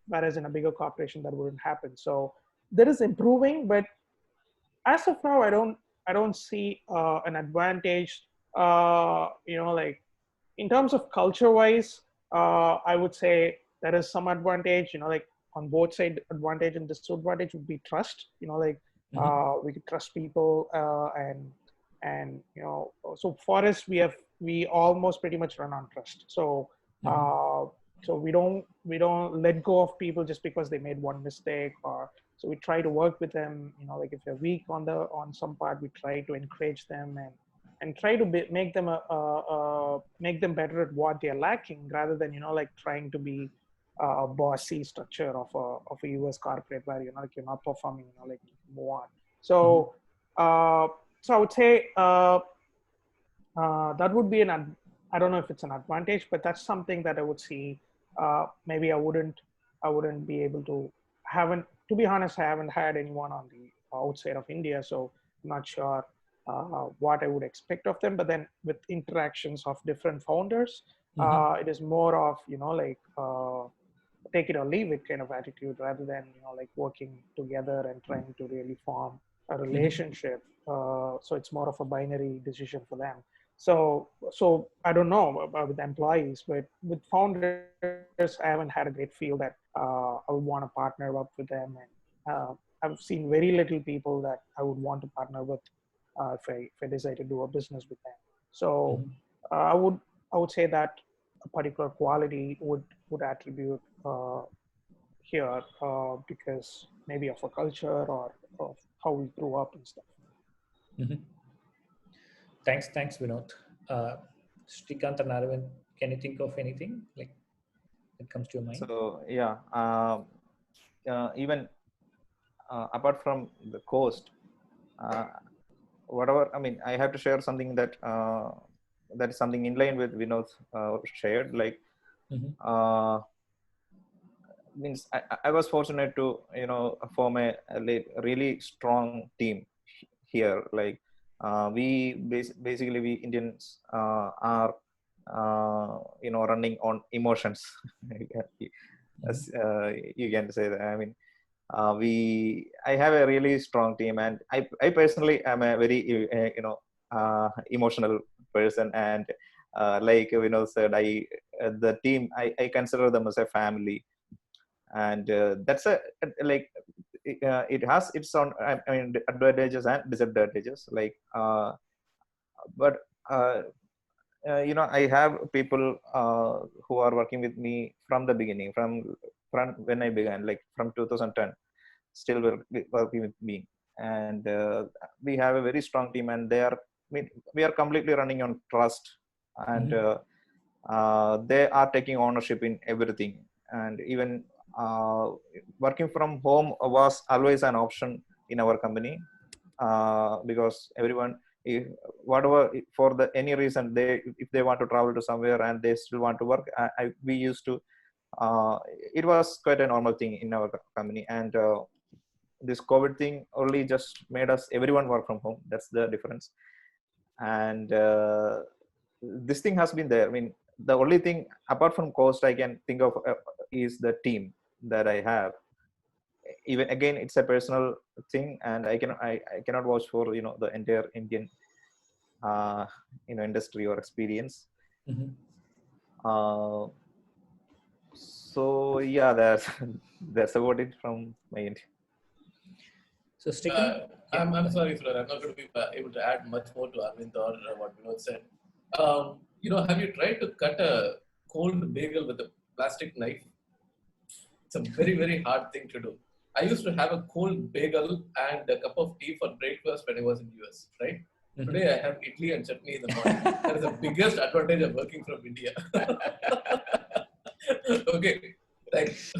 Whereas in a bigger corporation, that wouldn't happen. So there is improving, but as of now, I don't see an advantage. Like in terms of culture wise, I would say there is some advantage. Like on both sides, advantage and disadvantage would be trust. Like we could trust people, and so for us, we almost pretty much run on trust. So so we don't let go of people just because they made one mistake, or so we try to work with them. Like if they're weak on some part, we try to encourage them and try to make them make them better at what they're lacking, rather than like trying to be a bossy structure of a US corporate where like you're not performing, like move on. So so I would say that would be I don't know if it's an advantage, but that's something that I would see. Maybe I wouldn't be able to, to be honest, I haven't had anyone on the outside of India, so I'm not sure what I would expect of them. But then with interactions of different founders, it is more of, like take it or leave it kind of attitude, rather than, like working together and trying to really form a relationship. So it's more of a binary decision for them. So I don't know about with employees, but with founders, I haven't had a great feel that I would want to partner up with them. And I've seen very little people that I would want to partner with if I decide to do a business with them. So I would say that a particular quality would attribute here because maybe of a culture or of how we grew up and stuff. Thanks, Vinodh. Srikanth and Aravind, can you think of anything like that comes to your mind? So yeah, even apart from the cost, whatever, I mean, I have to share something that that is something in line with Vinodh shared. Like, means I was fortunate to form a really strong team here. Like we basically we Indians are running on emotions. As you can say that. I mean, I have a really strong team, and I personally am a very emotional person, and like Vinodh said, the team I consider them as a family, and that's like it has its own, I mean, advantages and disadvantages. Like but I have people who are working with me from the beginning, from when I began, like from 2010, still working with me, and we have a very strong team, and we are completely running on trust, and they are taking ownership in everything. And even working from home was always an option in our company, because everyone, whatever, for any reason, if they want to travel to somewhere and they still want to work, we used to it was quite a normal thing in our company. And this COVID thing only just made everyone work from home. That's the difference. And this thing has been there. I mean, the only thing apart from cost I can think of is the team that I have. Even again, it's a personal thing, and I cannot vouch for the entire Indian industry or experience. So yeah, that's about it from my end. So I'm sorry, Sudar, I'm not going to be able to add much more to Aravind or what Vinodh said. Have you tried to cut a cold bagel with a plastic knife. It's a very, very hard thing to do. I used to have a cold bagel and a cup of tea for breakfast when I was in US, right? Today I have idli and chutney in the morning. That is the biggest advantage of working from India. Okay, thanks.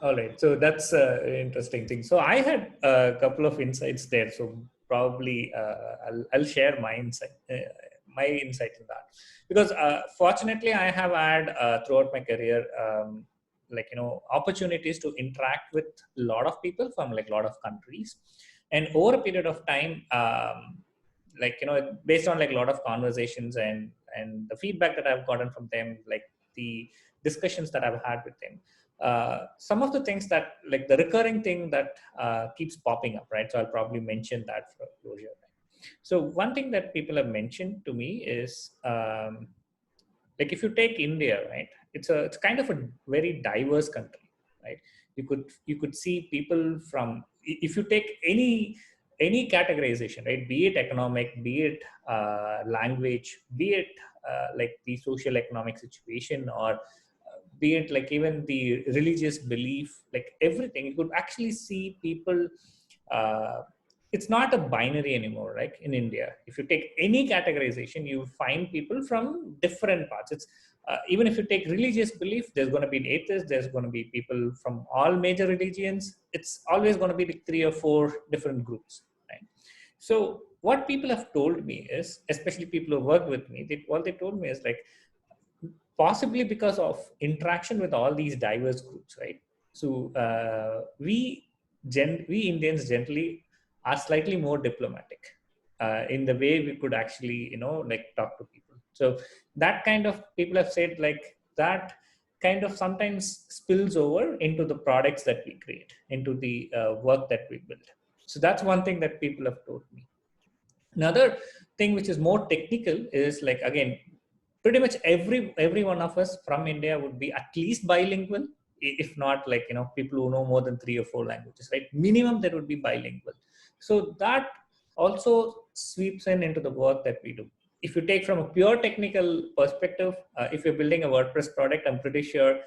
All right, so that's an interesting thing. So I had a couple of insights there. So probably I'll share my insight in that, because fortunately I have had throughout my career opportunities to interact with a lot of people from like a lot of countries, and over a period of time, based on like a lot of conversations and the feedback that I've gotten from them, like the discussions that I've had with them, some of the things that like the recurring thing that keeps popping up, right? So I'll probably mention that for closure. So one thing that people have mentioned to me is like if you take India, right? It's kind of a very diverse country, right? You could see people from, if you take any categorization, right? Be it economic, be it language, be it like the social economic situation, or be it like even the religious belief, like everything, you could actually see people. It's not a binary anymore, right? In India, if you take any categorization, you find people from different parts. It's even if you take religious belief, there's going to be an atheist, there's going to be people from all major religions. It's always going to be like 3 or 4 different groups, right? So what people have told me is, especially people who work with me, what they told me is like, possibly because of interaction with all these diverse groups, right? So we Indians generally are slightly more diplomatic in the way we could actually, like talk to people. So that kind of, people have said like that kind of sometimes spills over into the products that we create, into the work that we build. So that's one thing that people have told me. Another thing which is more technical is like, again, pretty much every one of us from India would be at least bilingual, if not like, people who know more than 3 or 4 languages, right? Minimum that would be bilingual. So that also sweeps into the work that we do. If you take from a pure technical perspective, if you're building a WordPress product, I'm pretty sure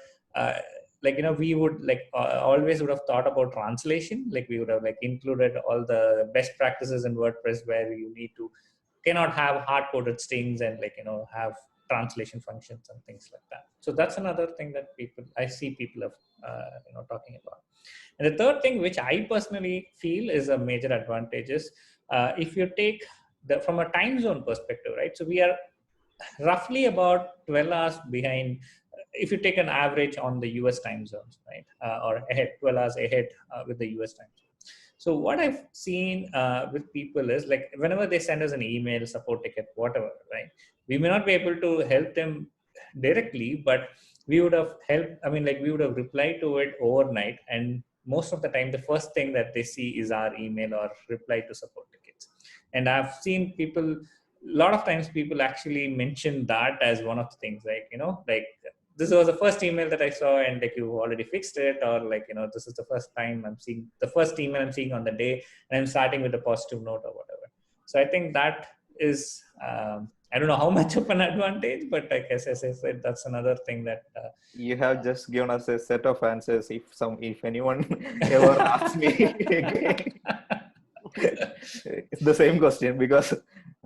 we would like always would have thought about translation. Like we would have like included all the best practices in WordPress where you cannot have hard-coded strings and like, have translation functions and things like that. So that's another thing that I see people have, talking about. And the third thing, which I personally feel is a major advantage, is if you take from a time zone perspective, right? So we are roughly about 12 hours behind, if you take an average on the US time zones, right? Or ahead, 12 hours ahead with the US time zone. So what I've seen with people is like, whenever they send us an email, support ticket, whatever, right? We may not be able to help them directly, but we would have helped. I mean, like we would have replied to it overnight. And most of the time, the first thing that they see is our email or reply to support tickets. And I've seen people, a lot of times people actually mention that as one of the things, like, like, this was the first email that I saw and like you already fixed it, or like, this is the first email I'm seeing on the day, and I'm starting with a positive note or whatever. So I think that is, I don't know how much of an advantage, but I guess as I said, that's another thing that you have just given us a set of answers. If anyone ever asks me again, it's the same question, because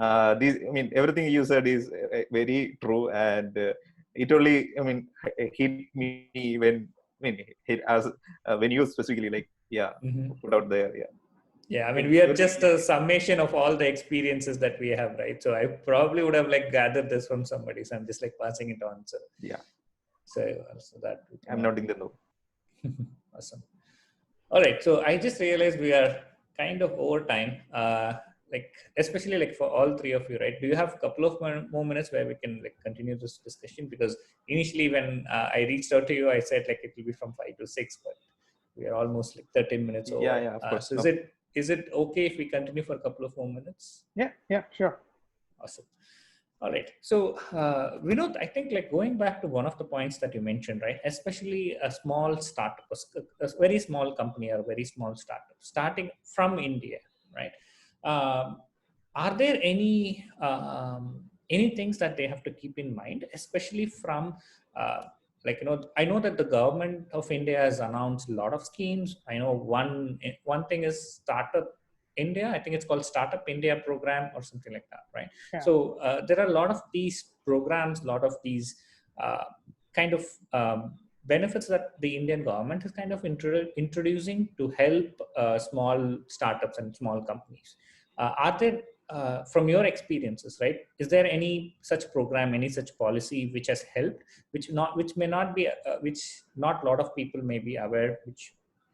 everything you said is very true, and it only, hit me when you specifically put out there. Yeah, I mean, we are just a summation of all the experiences that we have, right? So I probably would have like gathered this from somebody, so I'm just like passing it on. So yeah, so that I'm nodding the no. Awesome. All right, so I just realized we are kind of over time. Like especially like for all 3 of you, right? Do you have a couple of more minutes where we can like continue this discussion? Because initially when I reached out to you, I said like it will be from 5 to 6, but we are almost like 13 minutes over. Yeah, of course. So is it okay if we continue for a couple of more minutes? Yeah, sure. Awesome. All right. So, Vinodh, I think like going back to one of the points that you mentioned, right? Especially a small startup, a very small company or a very small startup starting from India, right? Are there any any things that they have to keep in mind, especially from I know that the government of India has announced a lot of schemes. I know one thing is Startup India. I think it's called Startup India program or something like that, right? Yeah. So there are a lot of these programs, a lot of these kind of benefits that the Indian government is kind of introducing to help small startups and small companies. Are there, from your experiences, right? Is there any such program, any such policy which has helped, which may not be, which not a lot of people may be aware,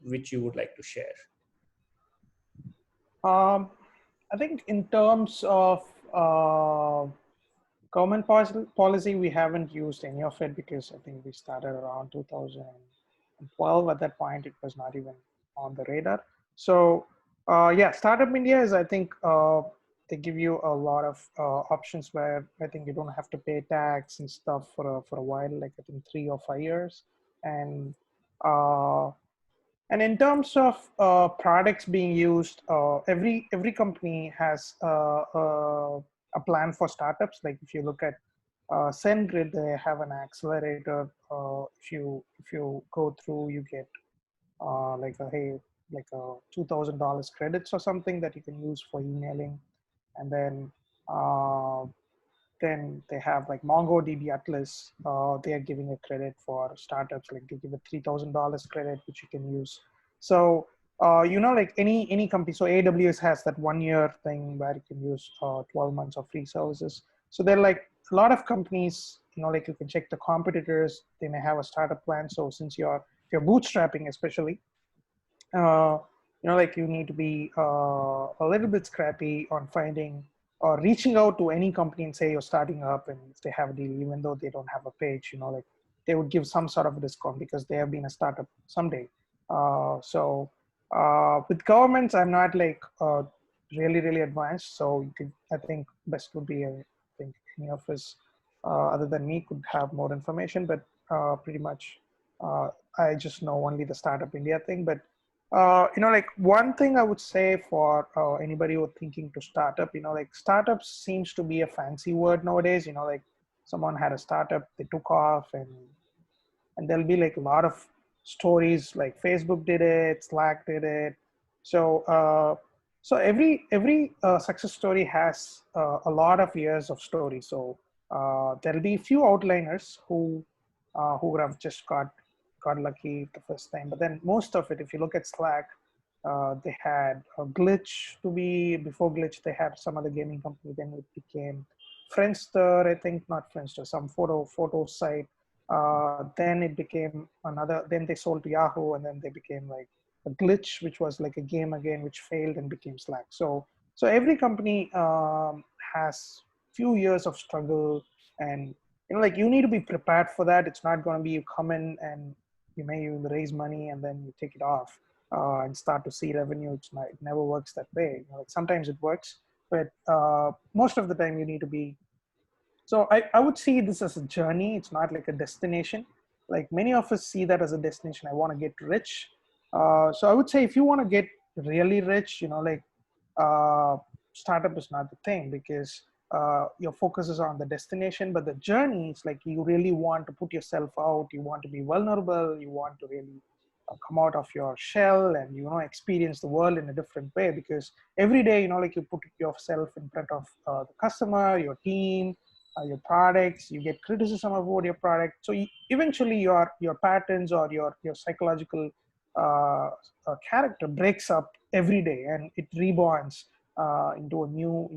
which you would like to share? I think in terms of government policy, we haven't used any of it because I think we started around 2012. At that point, it was not even on the radar. So yeah, Startup India is, I think, they give you a lot of options where I think you don't have to pay tax and stuff for a while, like I think 3 or 5 years. And in terms of products being used, every company has a plan for startups. Like if you look at SendGrid, they have an accelerator. If you go through, you get like a $2,000 credits or something that you can use for emailing, and then they have like MongoDB Atlas. They are giving a credit for startups, like they give a $3,000 credit, which you can use. So, like any company, so AWS has that 1 year thing where you can use 12 months of free services. So they're like a lot of companies, like you can check the competitors, they may have a startup plan. So since if you're bootstrapping, especially, like you need to be a little bit scrappy on finding or reaching out to any company and say you're starting up, and if they have a deal, even though they don't have a page, like they would give some sort of a discount because they have been a startup someday. With governments, I'm not like really advanced. So I think best would be, I think any of us other than me could have more information, but pretty much I just know only the Startup India thing. But like one thing I would say for anybody who's thinking to start up, like startups seems to be a fancy word nowadays. Like someone had a startup, they took off, and there'll be like a lot of stories like Facebook did it, Slack did it. So every success story has a lot of years of story. So there'll be few outliners who would have just got lucky the first time. But then most of it, if you look at Slack, they had a glitch before glitch, they had some other gaming company, then it became Friendster, I think, not Friendster, some photo site. Then it became then they sold to Yahoo, and then they became like a glitch, which was like a game again, which failed and became Slack. So every company has few years of struggle, and like you need to be prepared for that. It's not going to be you come in and you may even raise money and then you take it off and start to see revenue. It never works that way. Like sometimes it works, but most of the time you need to be. So I would see this as a journey. It's not like a destination. Like many of us see that as a destination. I want to get rich. So I would say if you want to get really rich, like startup is not the thing, because your focus is on the destination, but the journey is like you really want to put yourself out. You want to be vulnerable. You want to really come out of your shell and experience the world in a different way, because every day like you put yourself in front of the customer, your team, your products, you get criticism about your product. So eventually your patterns or your psychological character breaks up every day, and it reborns into a new,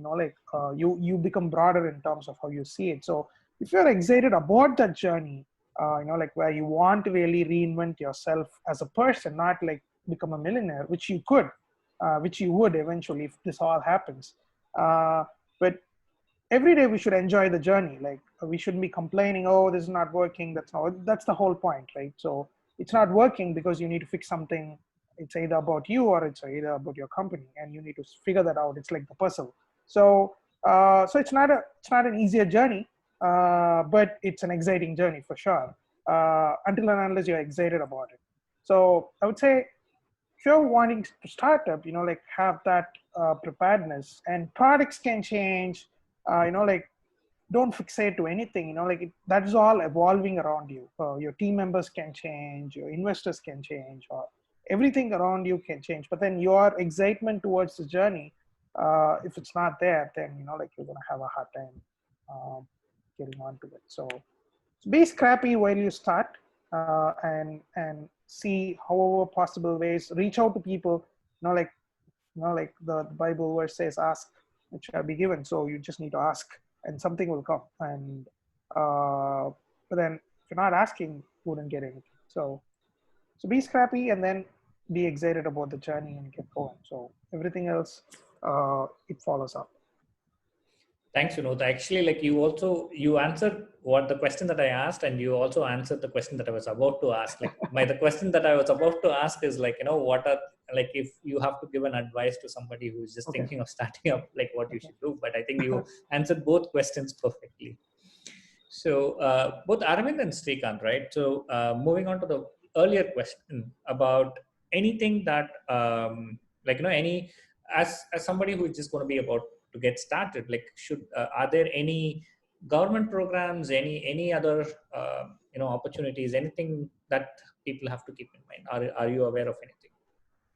you become broader in terms of how you see it. So if you're excited about that journey, like where you want to really reinvent yourself as a person, not like become a millionaire, which you could, which you would eventually if this all happens. But every day we should enjoy the journey. Like we shouldn't be complaining, oh, this is not working. That's the whole point, right? So it's not working because you need to fix something. It's either about you or it's either about your company, and you need to figure that out. It's like the puzzle. So it's not an easier journey, but it's an exciting journey for sure, until and unless you're excited about it. So I would say if you're wanting to start up, like have that preparedness, and products can change, like don't fixate to anything, like that is all evolving around you. Your team members can change, your investors can change, or everything around you can change. But then your excitement towards the journey, if it's not there, then, like you're going to have a hard time getting onto it. So be scrappy while you start, and see however possible ways, reach out to people, like the Bible verse says, ask, it shall be given. So you just need to ask and something will come. And but then if you're not asking, you wouldn't get anything. So be scrappy and then be excited about the journey and get going. So everything else, it follows up. Thanks, Vinodh. Actually, like you answered what the question that I asked, and you also answered the question that I was about to ask. Like the question that I was about to ask is like, what are, like, if you have to give an advice to somebody who's just thinking of starting up, like what you should do. But I think you answered both questions perfectly. So both Aravind and Srikanth, right? So moving on to the earlier question about anything that, any, as somebody who is just going to be about to get started, like are there any government programs, any other opportunities, anything that people have to keep in mind? Are you aware of anything?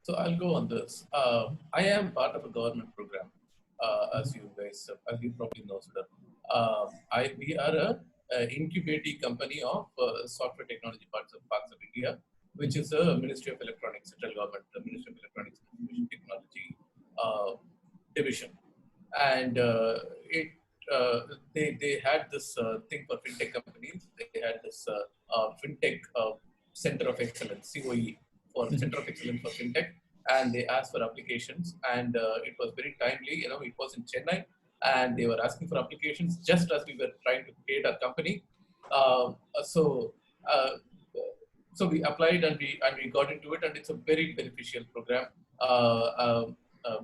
So I'll go on this. I am part of a government program, as you probably know, Sudar. We are a incubating company of software technology parts of India, which is a Ministry of Electronics, central government, the Ministry of Electronics and Information Technology division. And they had this thing for fintech companies. They had this fintech center of excellence, COE, for Center of Excellence for Fintech, and they asked for applications, and it was very timely. It was in Chennai, and they were asking for applications just as we were trying to create our company. So we applied and we got into it, and it's a very beneficial program.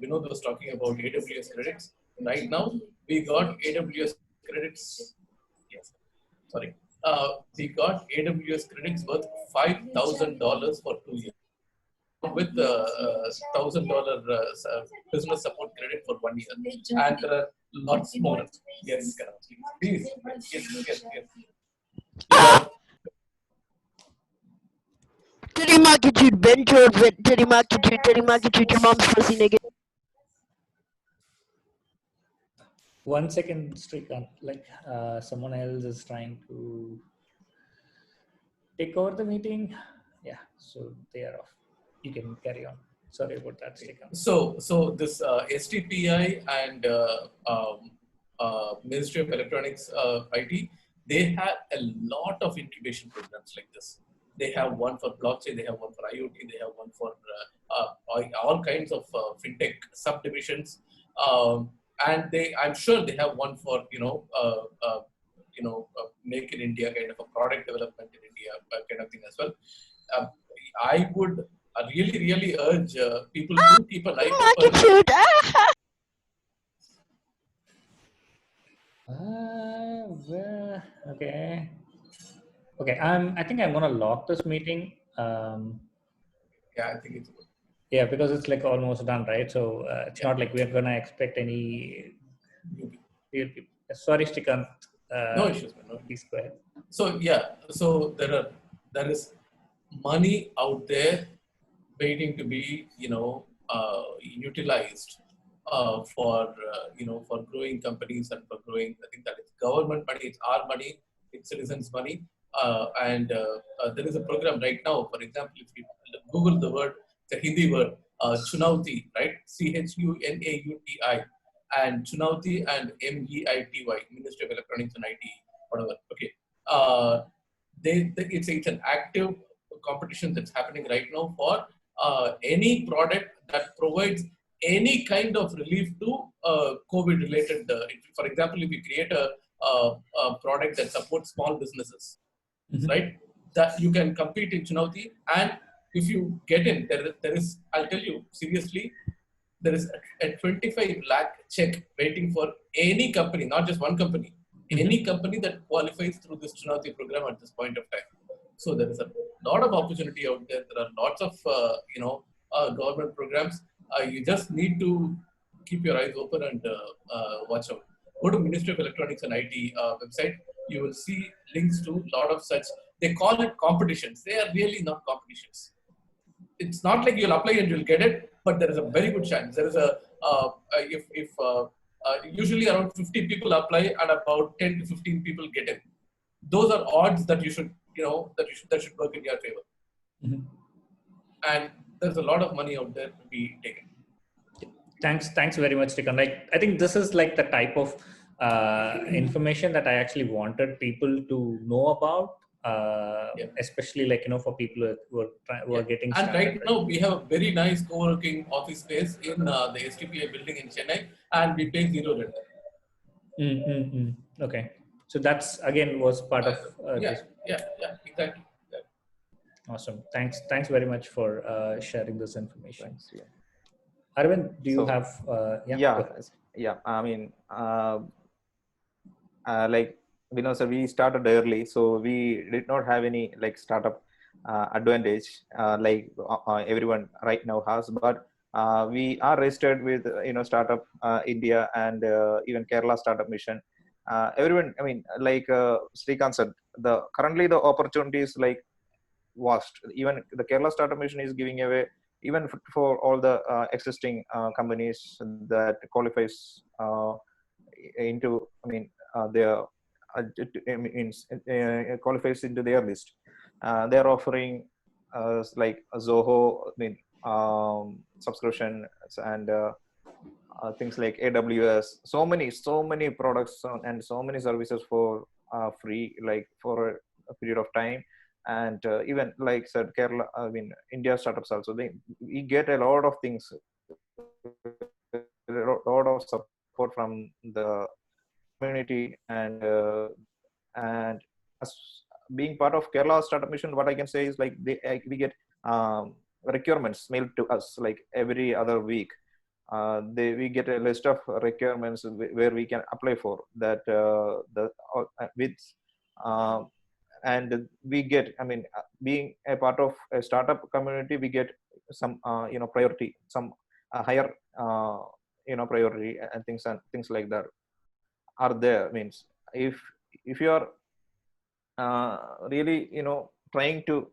Vinodh was talking about AWS credits. Right now, we got AWS credits. Yes, sorry. We got AWS credits worth $5,000 for 2 years, with $1,000 business support credit for 1 year, and there are lots more. Yes, please. Yes. Telemarketing, venture, telemarketing, your mom's pussy nigga. 1 second, Srikanth. Like someone else is trying to take over the meeting. Yeah, so they are off. You can carry on. Sorry about that, Srikanth. So this STPI and Ministry of Electronics IT, they have a lot of incubation programs like this. They have one for blockchain, they have one for IoT, they have one for all kinds of fintech subdivisions, and I'm sure they have one for make in India kind of a product development in India kind of thing as well. I would really urge people to keep an eye open. Okay. I think I'm gonna lock this meeting. Yeah, I think it's good. Yeah, because it's like almost done, right? So it's not like we're gonna expect any. Sorry, Srikanth. No issues, man. No. Please go ahead. So there is money out there waiting to be utilized for growing companies and for growing. I think that it's government money, it's our money, it's citizens' money, and there is a program right now. For example, if you Google the word, the Hindi word, Chunauti, right? CHUNAUTI, and Chunauti and MEITY, Ministry of Electronics and IT, whatever. Okay, it's an active competition that's happening right now for any product that provides any kind of relief to COVID-related. For example, if we create a product that supports small businesses, right? That you can compete in Chunauti, and if you get in, there is. I'll tell you seriously, there is a 25 lakh check waiting for any company, not just one company, any company that qualifies through this Chunauti program at this point of time. So there is a lot of opportunity out there. There are lots of government programs. You just need to keep your eyes open and watch out. go to Ministry of Electronics and IT website. You will see links to a lot of such. They call it competitions. They are really not competitions. It's not like you'll apply and you'll get it, but there is a very good chance. There is usually around 50 people apply and about 10 to 15 people get in. Those are odds that you should, that should work in your favor. Mm-hmm. And there's a lot of money out there to be taken. Thanks very much, Srikanth. Like, I think this is like the type of information that I actually wanted people to know about, especially like, for people who are getting started. And right now we have a very nice co-working office space in the STPI building in Chennai, and we pay 0 rent. Okay. So that's again was part of this. Yeah, exactly. Awesome. Thanks very much for sharing this information. Thanks, yeah. Aravind, do you have? I mean, like Vinodh sir, we started early, so we did not have any like startup advantage like everyone right now has. But we are registered with Startup India and even Kerala Startup Mission. Everyone, I mean, like Srikanth said, currently the opportunities like vast. Even the Kerala Startup Mission is giving away, even for all the existing companies that qualifies into, I mean, qualifies into their list. They are offering like a Zoho, I mean, subscription and things like AWS. So many products and so many services for free, like for a period of time. And even like said, Kerala, I mean, India startups also, we get a lot of things, a lot of support from the community, and as being part of Kerala Startup Mission, what I can say is like we get requirements mailed to us like every other week. We get a list of requirements where we can apply for that and we get, I mean, being a part of a startup community, we get some priority, some higher priority and things like that are there. Means if you are really trying to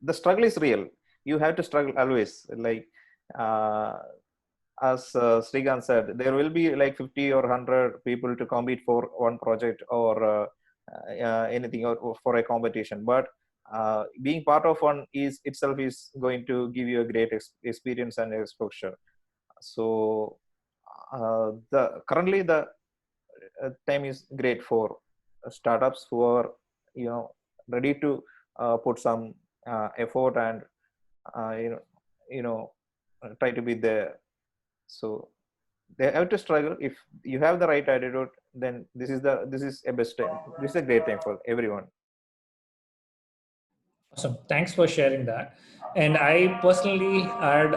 the struggle is real. You have to struggle always. Like as Srikanth said, there will be like 50 or 100 people to compete for one project or anything or for a competition, but being part of one itself is going to give you a great experience and exposure. So currently the time is great for startups who are ready to put some effort and try to be there. So they have to struggle. If you have the right attitude, then this is a best time. This is a great time for everyone. Awesome. Thanks for sharing that. And I personally had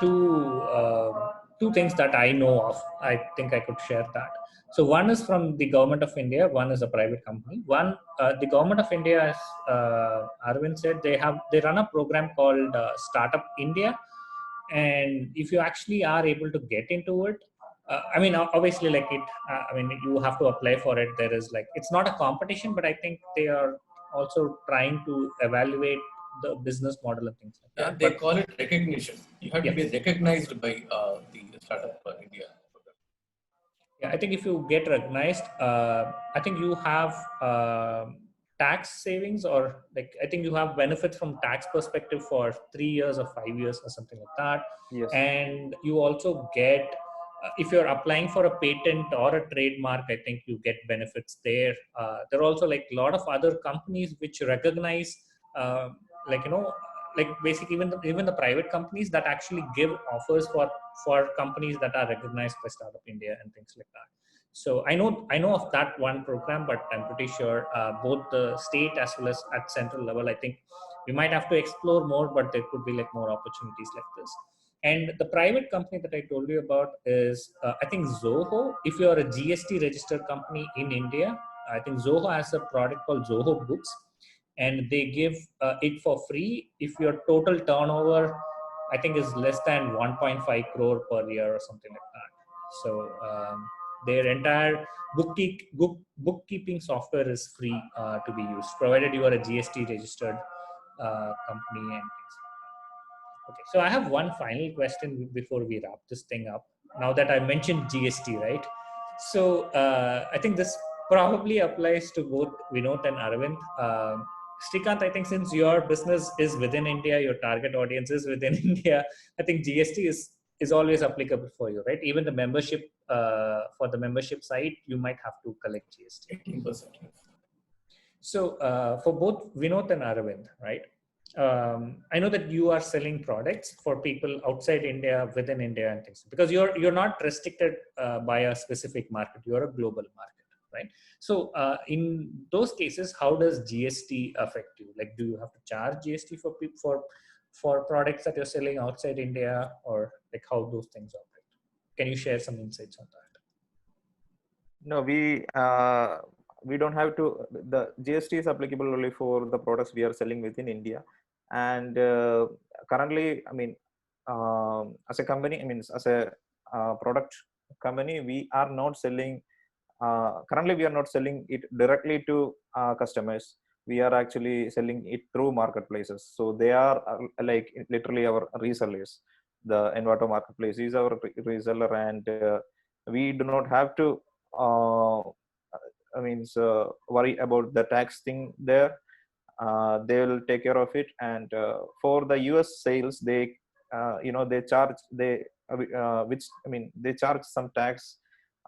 two things that I know of. I think I could share that. So one is from the government of India. One is a private company. One, the government of India, as Aravind said, they run a program called Startup India. And if you actually are able to get into it, I mean, obviously, like I mean, you have to apply for it. There is like, it's not a competition, but I think they are also trying to evaluate the business model and things like that. They call it recognition. You have to be recognized by the Startup India program. Yeah, I think if you get recognized, I think you have tax savings, or like I think you have benefits from tax perspective for 3 years or 5 years or something like that. Yes. And you also get, if you're applying for a patent or a trademark, I think you get benefits there. There are also like a lot of other companies which recognize, like basically even the private companies that actually give offers for companies that are recognized by Startup India and things like that. So I know of that one program, but I'm pretty sure both the state as well as at central level, I think we might have to explore more, but there could be like more opportunities like this. And the private company that I told you about is, I think Zoho. If you are a GST registered company in India, I think Zoho has a product called Zoho Books, and they give it for free if your total turnover, I think, is less than 1.5 crore per year or something like that. So Their entire bookkeeping software is free to be used, provided you are a GST registered company and things like that. Okay, so I have one final question before we wrap this thing up. Now that I mentioned GST, right? So I think this probably applies to both Vinodh and Aravind. Srikanth, I think since your business is within India, your target audience is within India, I think GST is always applicable for you, right? Even the membership, for the membership site, you might have to collect GST. 18%. So for both Vinodh and Aravind, right? I know that you are selling products for people outside India, within India, and things, because you're not restricted by a specific market. You're a global market, right? So in those cases, how does GST affect you? Like, do you have to charge GST for products that you're selling outside India, or like how those things operate? Can you share some insights on that? No, we don't have to. The GST is applicable only for the products we are selling within India. And currently, I mean, as a company, I mean, as a product company, we are not selling. Currently, we are not selling it directly to customers. We are actually selling it through marketplaces. So they are like literally our resellers. The Envato marketplace is our reseller, and we do not have to worry about the tax thing there. They will take care of it. And for the US sales, they they charge they charge some tax,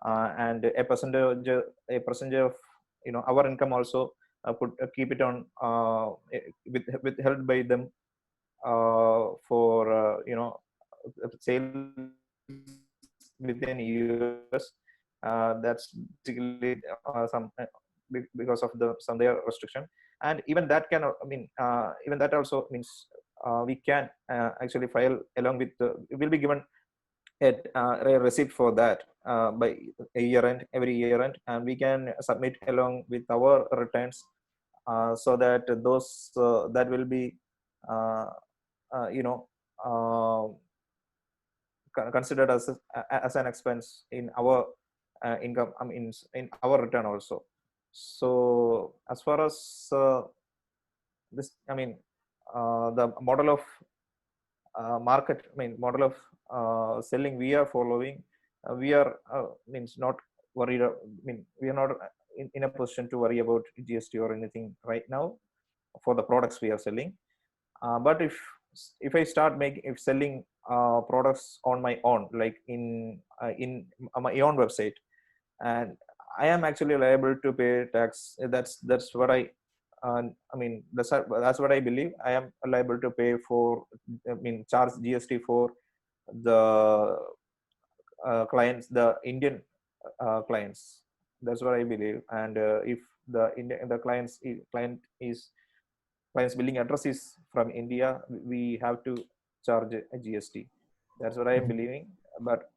and a percentage of our income also keep it on withheld by them for sales within US. That's basically because of some their restriction. And even that can even that also means we can actually file along with it will be given a receipt for that by a year end, every year end, and we can submit along with our returns, so that those that will be uh, considered as an expense in our income, in our return also. So as far as this, the model of model of selling we are following, we are not worried. We are not in a position to worry about GST or anything right now for the products we are selling. But if I start selling products on my own, like in my own website, and I am actually liable to pay tax. That's what that's what I believe. I am liable to pay for, charge GST for the clients, the Indian clients. That's what I believe. And if the client's billing address is from India, we have to charge a GST. That's what I am believing. But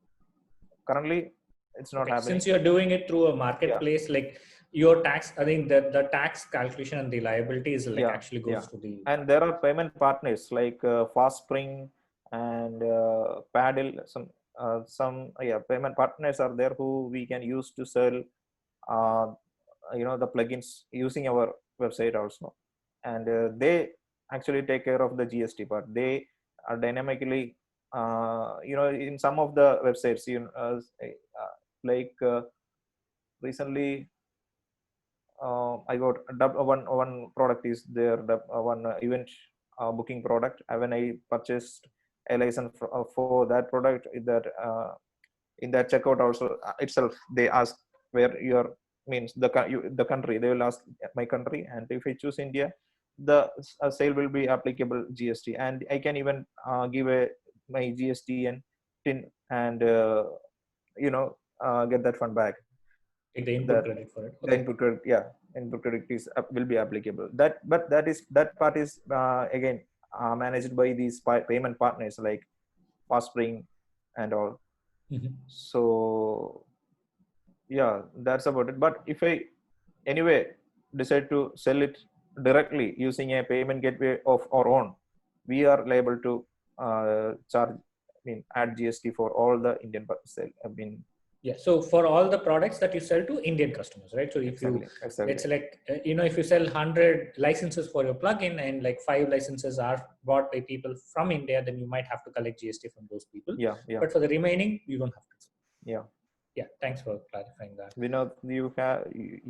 currently, it's not happening. Since you're doing it through a marketplace, like your tax, I think that the tax calculation and the liability is like actually goes to the. And there are payment partners like FastSpring and Paddle. Some payment partners are there who we can use to sell the plugins using our website also. And they actually take care of the GST part. They are dynamically in some of the websites, like recently I got one product is there, one event booking product. When I purchased a license for that product, that in that checkout also itself, they ask where your the country. They will ask my country, and if I choose India, the sale will be applicable GST, and I can even give my GST and TIN, and get that fund back. The input credit for it. The input credit, input credit will be applicable. That part is again managed by these payment partners like FastSpring and all. So that's about it. But if I anyway decide to sell it directly using a payment gateway of our own, we are liable to charge, add GST for all the Indian sale. Yeah. So for all the products that you sell to Indian customers, right? So if you, it's like, if you sell 100 licenses for your plugin and like 5 licenses are bought by people from India, then you might have to collect GST from those people. Yeah. But for the remaining, you don't have to. Yeah. Yeah. Thanks for clarifying that. Vinodh, you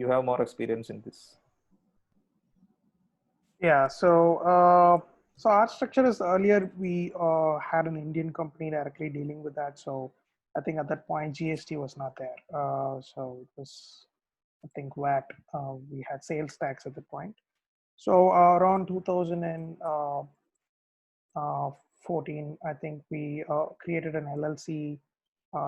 have more experience in this. Yeah. So our structure is earlier we had an Indian company directly dealing with that. So I think at that point GST was not there. So it was, I think, VAT. We had sales tax at that point. So around 2014, I think we created an LLC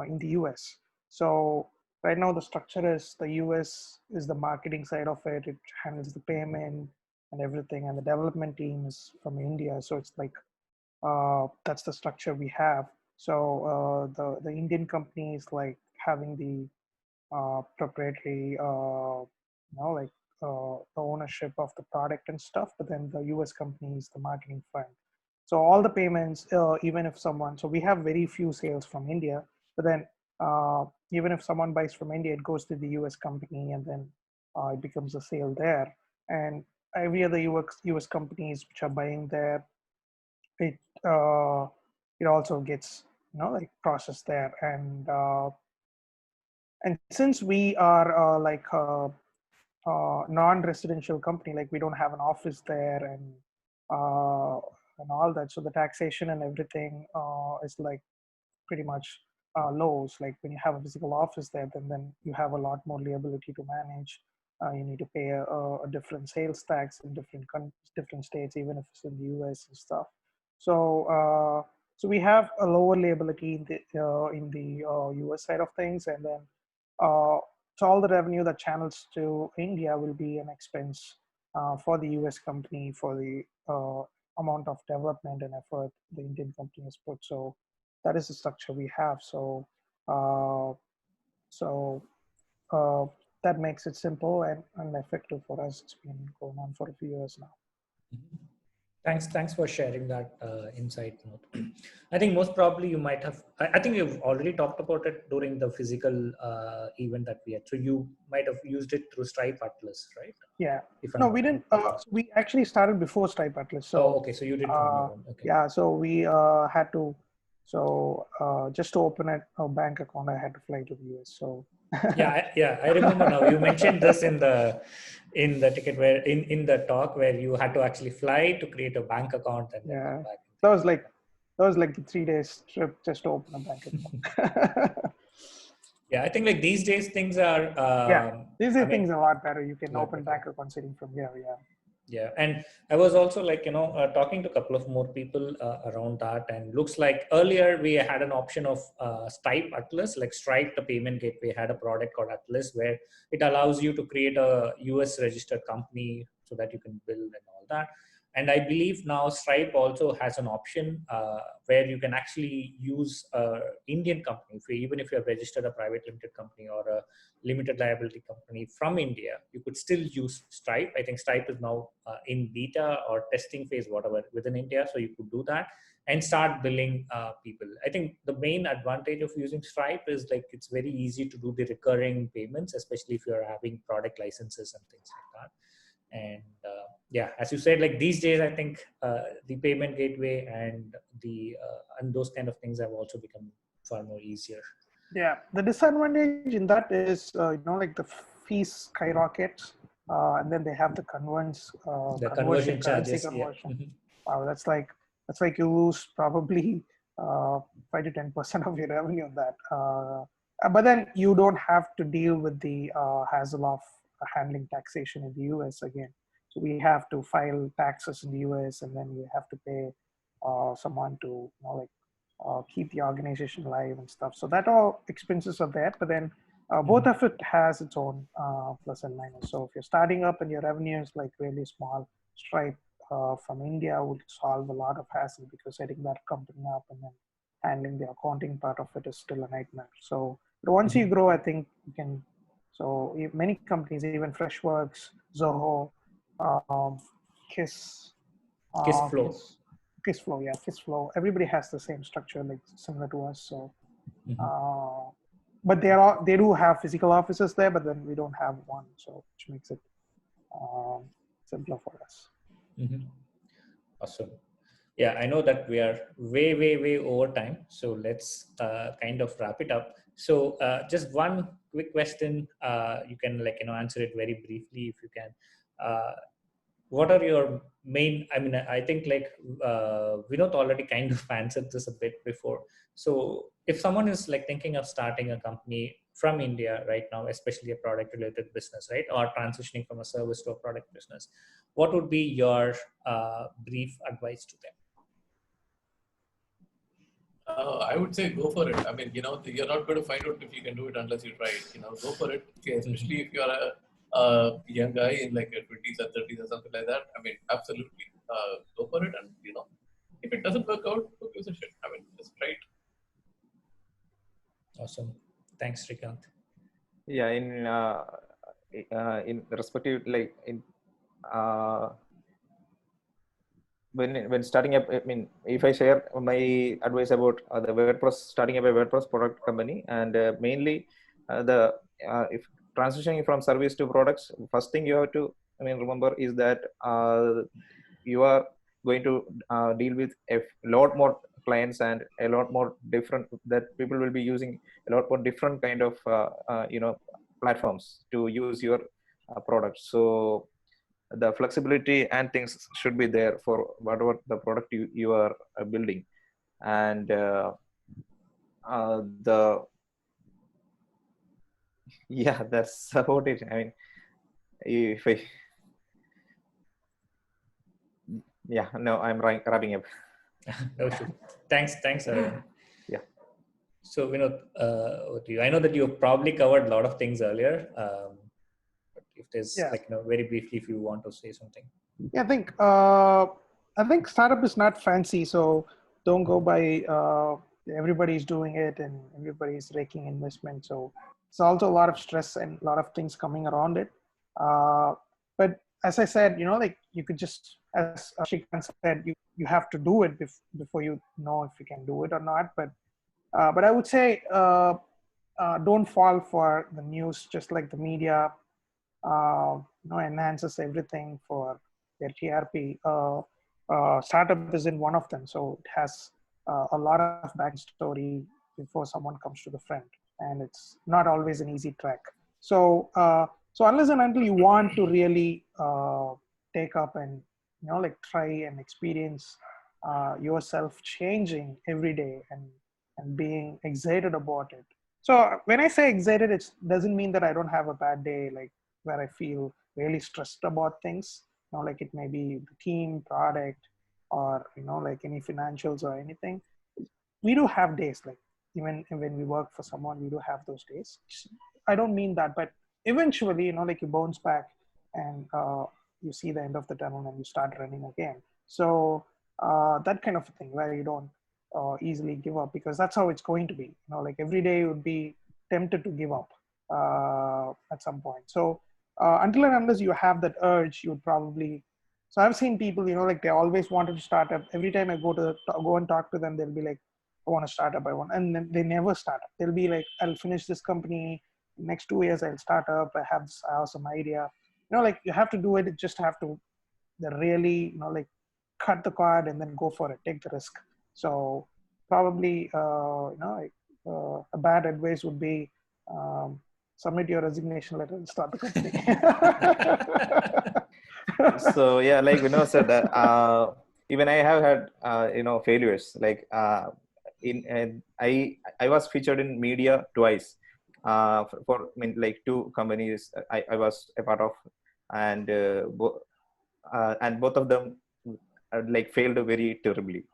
in the US. So right now the structure is the US is the marketing side of it. It handles the payment and everything, and the development team is from India. So it's like that's the structure we have. So the Indian company is like having the proprietary, like the ownership of the product and stuff. But then the US company is the marketing fund. So all the payments, even if someone, so we have very few sales from India, but then even if someone buys from India, it goes to the US company and then it becomes a sale there. And every other US companies which are buying there, it it also gets like processed there. And since we are like a non-residential company, like we don't have an office there and all that, so the taxation and everything is like pretty much low. It's like when you have a physical office there, then you have a lot more liability to manage. You need to pay a different sales tax in different states, even if it's in the US and stuff. So we have a lower liability in the US side of things, and then so all the revenue that channels to India will be an expense for the US company for the amount of development and effort the Indian company has put. So that is the structure we have. Uh, so uh, that makes it simple and effective for us. It's been going on for a few years now. Thanks for sharing that insight. I think most probably you might have, I think you've already talked about it during the physical event that we had. So you might have used it through Stripe Atlas, right? Yeah. No, we didn't. We actually started before Stripe Atlas. So, okay. So you did from your own. Okay. Yeah. So we had to, just to open a bank account, I had to fly to the US. So. Yeah. I remember now. You mentioned this in the ticket where in the talk where you had to actually fly to create a bank account and then come back. That was like the 3 days trip just to open a bank account. Yeah, I think like these days things are. These things are a lot better. You can open bank account sitting from here. Yeah. Yeah, and I was also like talking to a couple of more people around that, and looks like earlier we had an option of Stripe Atlas, like Stripe, the payment gateway, had a product called Atlas where it allows you to create a US registered company so that you can build and all that. And I believe now Stripe also has an option where you can actually use an Indian company, even if you have registered a private limited company or a limited liability company from India, you could still use Stripe. I think Stripe is now in beta or testing phase, whatever, within India. So you could do that and start billing people. I think the main advantage of using Stripe is like it's very easy to do the recurring payments, especially if you're having product licenses and things like that. And yeah, as you said, like these days, I think the payment gateway and those kind of things have also become far more easier. Yeah, the disadvantage in that is, like the fees skyrockets, and then they have the conversion charges. Conversion. Yeah. Wow, that's like you lose probably 5 to 10% of your revenue on that. But then you don't have to deal with the hassle of handling taxation in the US again. So we have to file taxes in the US, and then we have to pay someone to keep the organization alive and stuff. So that all expenses are there, but then both of it has its own plus and minus. So if you're starting up and your revenue is like really small, Stripe from India would solve a lot of hassle, because setting that company up and then handling the accounting part of it is still a nightmare. So once you grow, I think you can. So many companies, even Freshworks, Zoho, Kiss, Kissflow, Kissflow. Everybody has the same structure, like similar to us. So, but they do have physical offices there, but then we don't have one, so which makes it simpler for us. Mm-hmm. Awesome. Yeah, I know that we are way over time, so let's kind of wrap it up. So just one quick question. You can answer it very briefly if you can. What are your main? I mean, I think Vinodh already kind of answered this a bit before. So if someone is thinking of starting a company from India right now, especially a product related business, right, or transitioning from a service to a product business, what would be your brief advice to them? I would say go for it. I mean, you're not going to find out if you can do it unless you try it. Go for it. Okay, especially if you're a young guy in your 20s or 30s or something like that. I mean, absolutely, go for it. And if it doesn't work out, who gives a shit? I mean, just try it. Awesome. Thanks, Srikanth. Yeah, in respective when starting up, I mean, if I share my advice about the WordPress, starting up a WordPress product company, and mainly if transitioning from service to products, first thing you have to remember is that you are going to deal with a lot more clients and a lot more different, that people will be using a lot more different kind of platforms to use your products. So the flexibility and things should be there for whatever the product you are building. And that's about it. I mean, if I I'm wrapping up. Okay. Thanks, Aravind. Yeah. So Vinodh, I know that you probably covered a lot of things earlier. But if there's very briefly, if you want to say something. Yeah, I think startup is not fancy, so don't go by everybody's doing it and everybody's raking investment. So it's also a lot of stress and a lot of things coming around it. But as I said, you could just, as Srikanth said, you have to do it before you know if you can do it or not. But I would say don't fall for the news, just like the media enhances everything for their TRP. Startup isn't one of them, so it has a lot of backstory before someone comes to the front, and it's not always an easy track. So unless and until you want to really take up and try and experience yourself changing every day and being excited about it. So when I say excited, it doesn't mean that I don't have a bad day, where I feel really stressed about things. It may be the team, product, or any financials or anything. We do have days, even when we work for someone, we do have those days. I don't mean that, but eventually, you bounce back and you see the end of the tunnel and you start running again. So that kind of a thing where you don't easily give up, because that's how it's going to be. Every day you would be tempted to give up at some point. So until and unless you have that urge, you would probably. So I've seen people, they always wanted to start up. Every time I go and talk to them, they'll be like, I want to start up, and then they never start up. They'll be like, I'll finish this company, next 2 years I'll start up, I have this awesome idea. You have to do it. You just have to really, cut the cord and then go for it, take the risk. So probably, a bad advice would be submit your resignation letter and start the company. So yeah, like Vinodh said, even I have had failures. I was featured in media twice for 2 companies I was a part of, and both of them failed very terribly,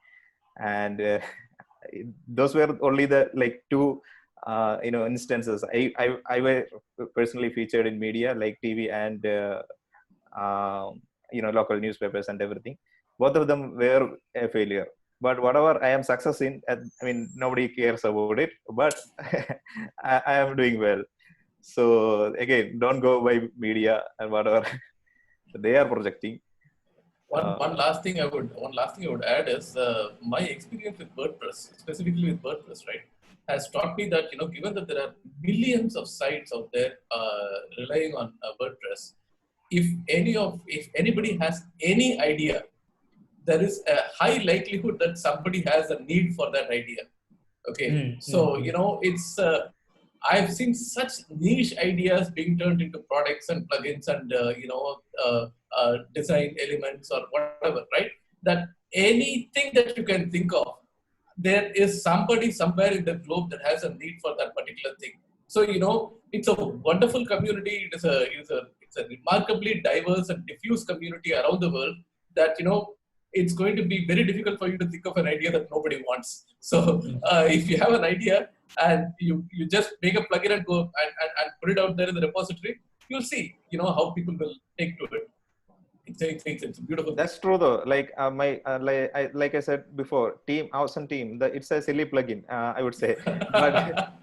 and those were only the 2 instances. I were personally featured in media like TV and local newspapers and everything. Both of them were a failure. But whatever I am success in, nobody cares about it. But I am doing well. So again, don't go by media and whatever they are projecting. One last thing I would add is my experience with WordPress, specifically with WordPress, right? has taught me that, given that there are millions of sites out there relying on WordPress, if anybody has any idea, there is a high likelihood that somebody has a need for that idea. Okay, so it's I've seen such niche ideas being turned into products and plugins and design elements or whatever, right? That anything that you can think of, there is somebody somewhere in the globe that has a need for that particular thing. So it's a wonderful community. It's a remarkably diverse and diffuse community around the world. That it's going to be very difficult for you to think of an idea that nobody wants. So if you have an idea and you just make a plugin and go and put it out there in the repository, you'll see how people will take to it. It's a beautiful. That's true though. Like like I said before, Awsm team. It's a silly plugin, I would say. But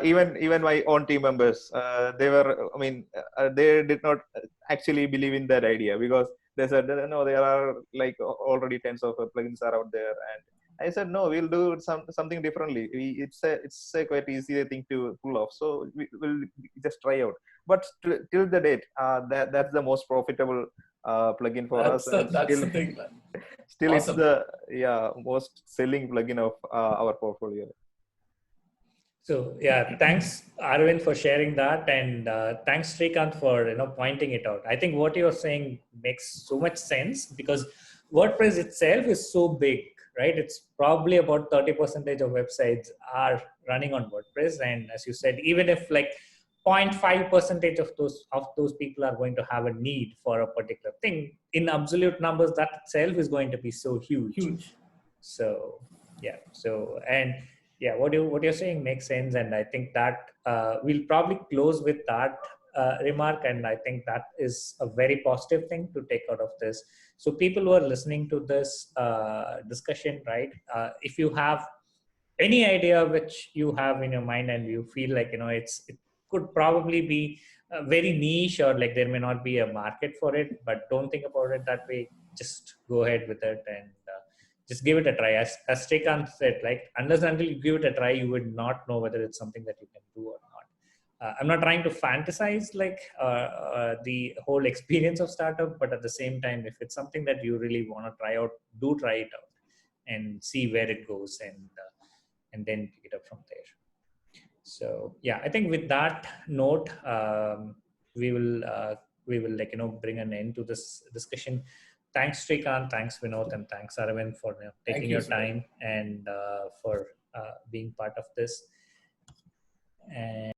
even my own team members, they were. I mean, they did not actually believe in that idea because they said, no, there are like already tens of plugins are out there, and I said, no, we'll do something differently. It's a quite easy thing to pull off, so we'll just try out. But till the date, that's the most profitable plugin for us. That's the thing, man. Still, Awesome. It's the most selling plugin of our portfolio. So yeah, thanks Aravind for sharing that, and thanks Srikanth for pointing it out. I think what you're saying makes so much sense because WordPress itself is so big, right? It's probably about 30% of websites are running on WordPress, and as you said, even if like 0.5% of those people are going to have a need for a particular thing, in absolute numbers, that itself is going to be so huge. So yeah. So and yeah, what you're saying makes sense, and I think that we'll probably close with that remark, and I think that is a very positive thing to take out of this. So people who are listening to this discussion, right? If you have any idea which you have in your mind and you feel like it could probably be very niche or like there may not be a market for it, but don't think about it that way. Just go ahead with it and just give it a try. As Srikanth said, like unless until you give it a try, you would not know whether it's something that you can do or not. I'm not trying to fantasize like the whole experience of startup, but at the same time, if it's something that you really want to try out, do try it out and see where it goes, and then pick it up from there. So yeah, I think with that note, we will bring an end to this discussion. Thanks Srikanth, thanks Vinodh, and thanks Aravind for taking your time and for being part of this. And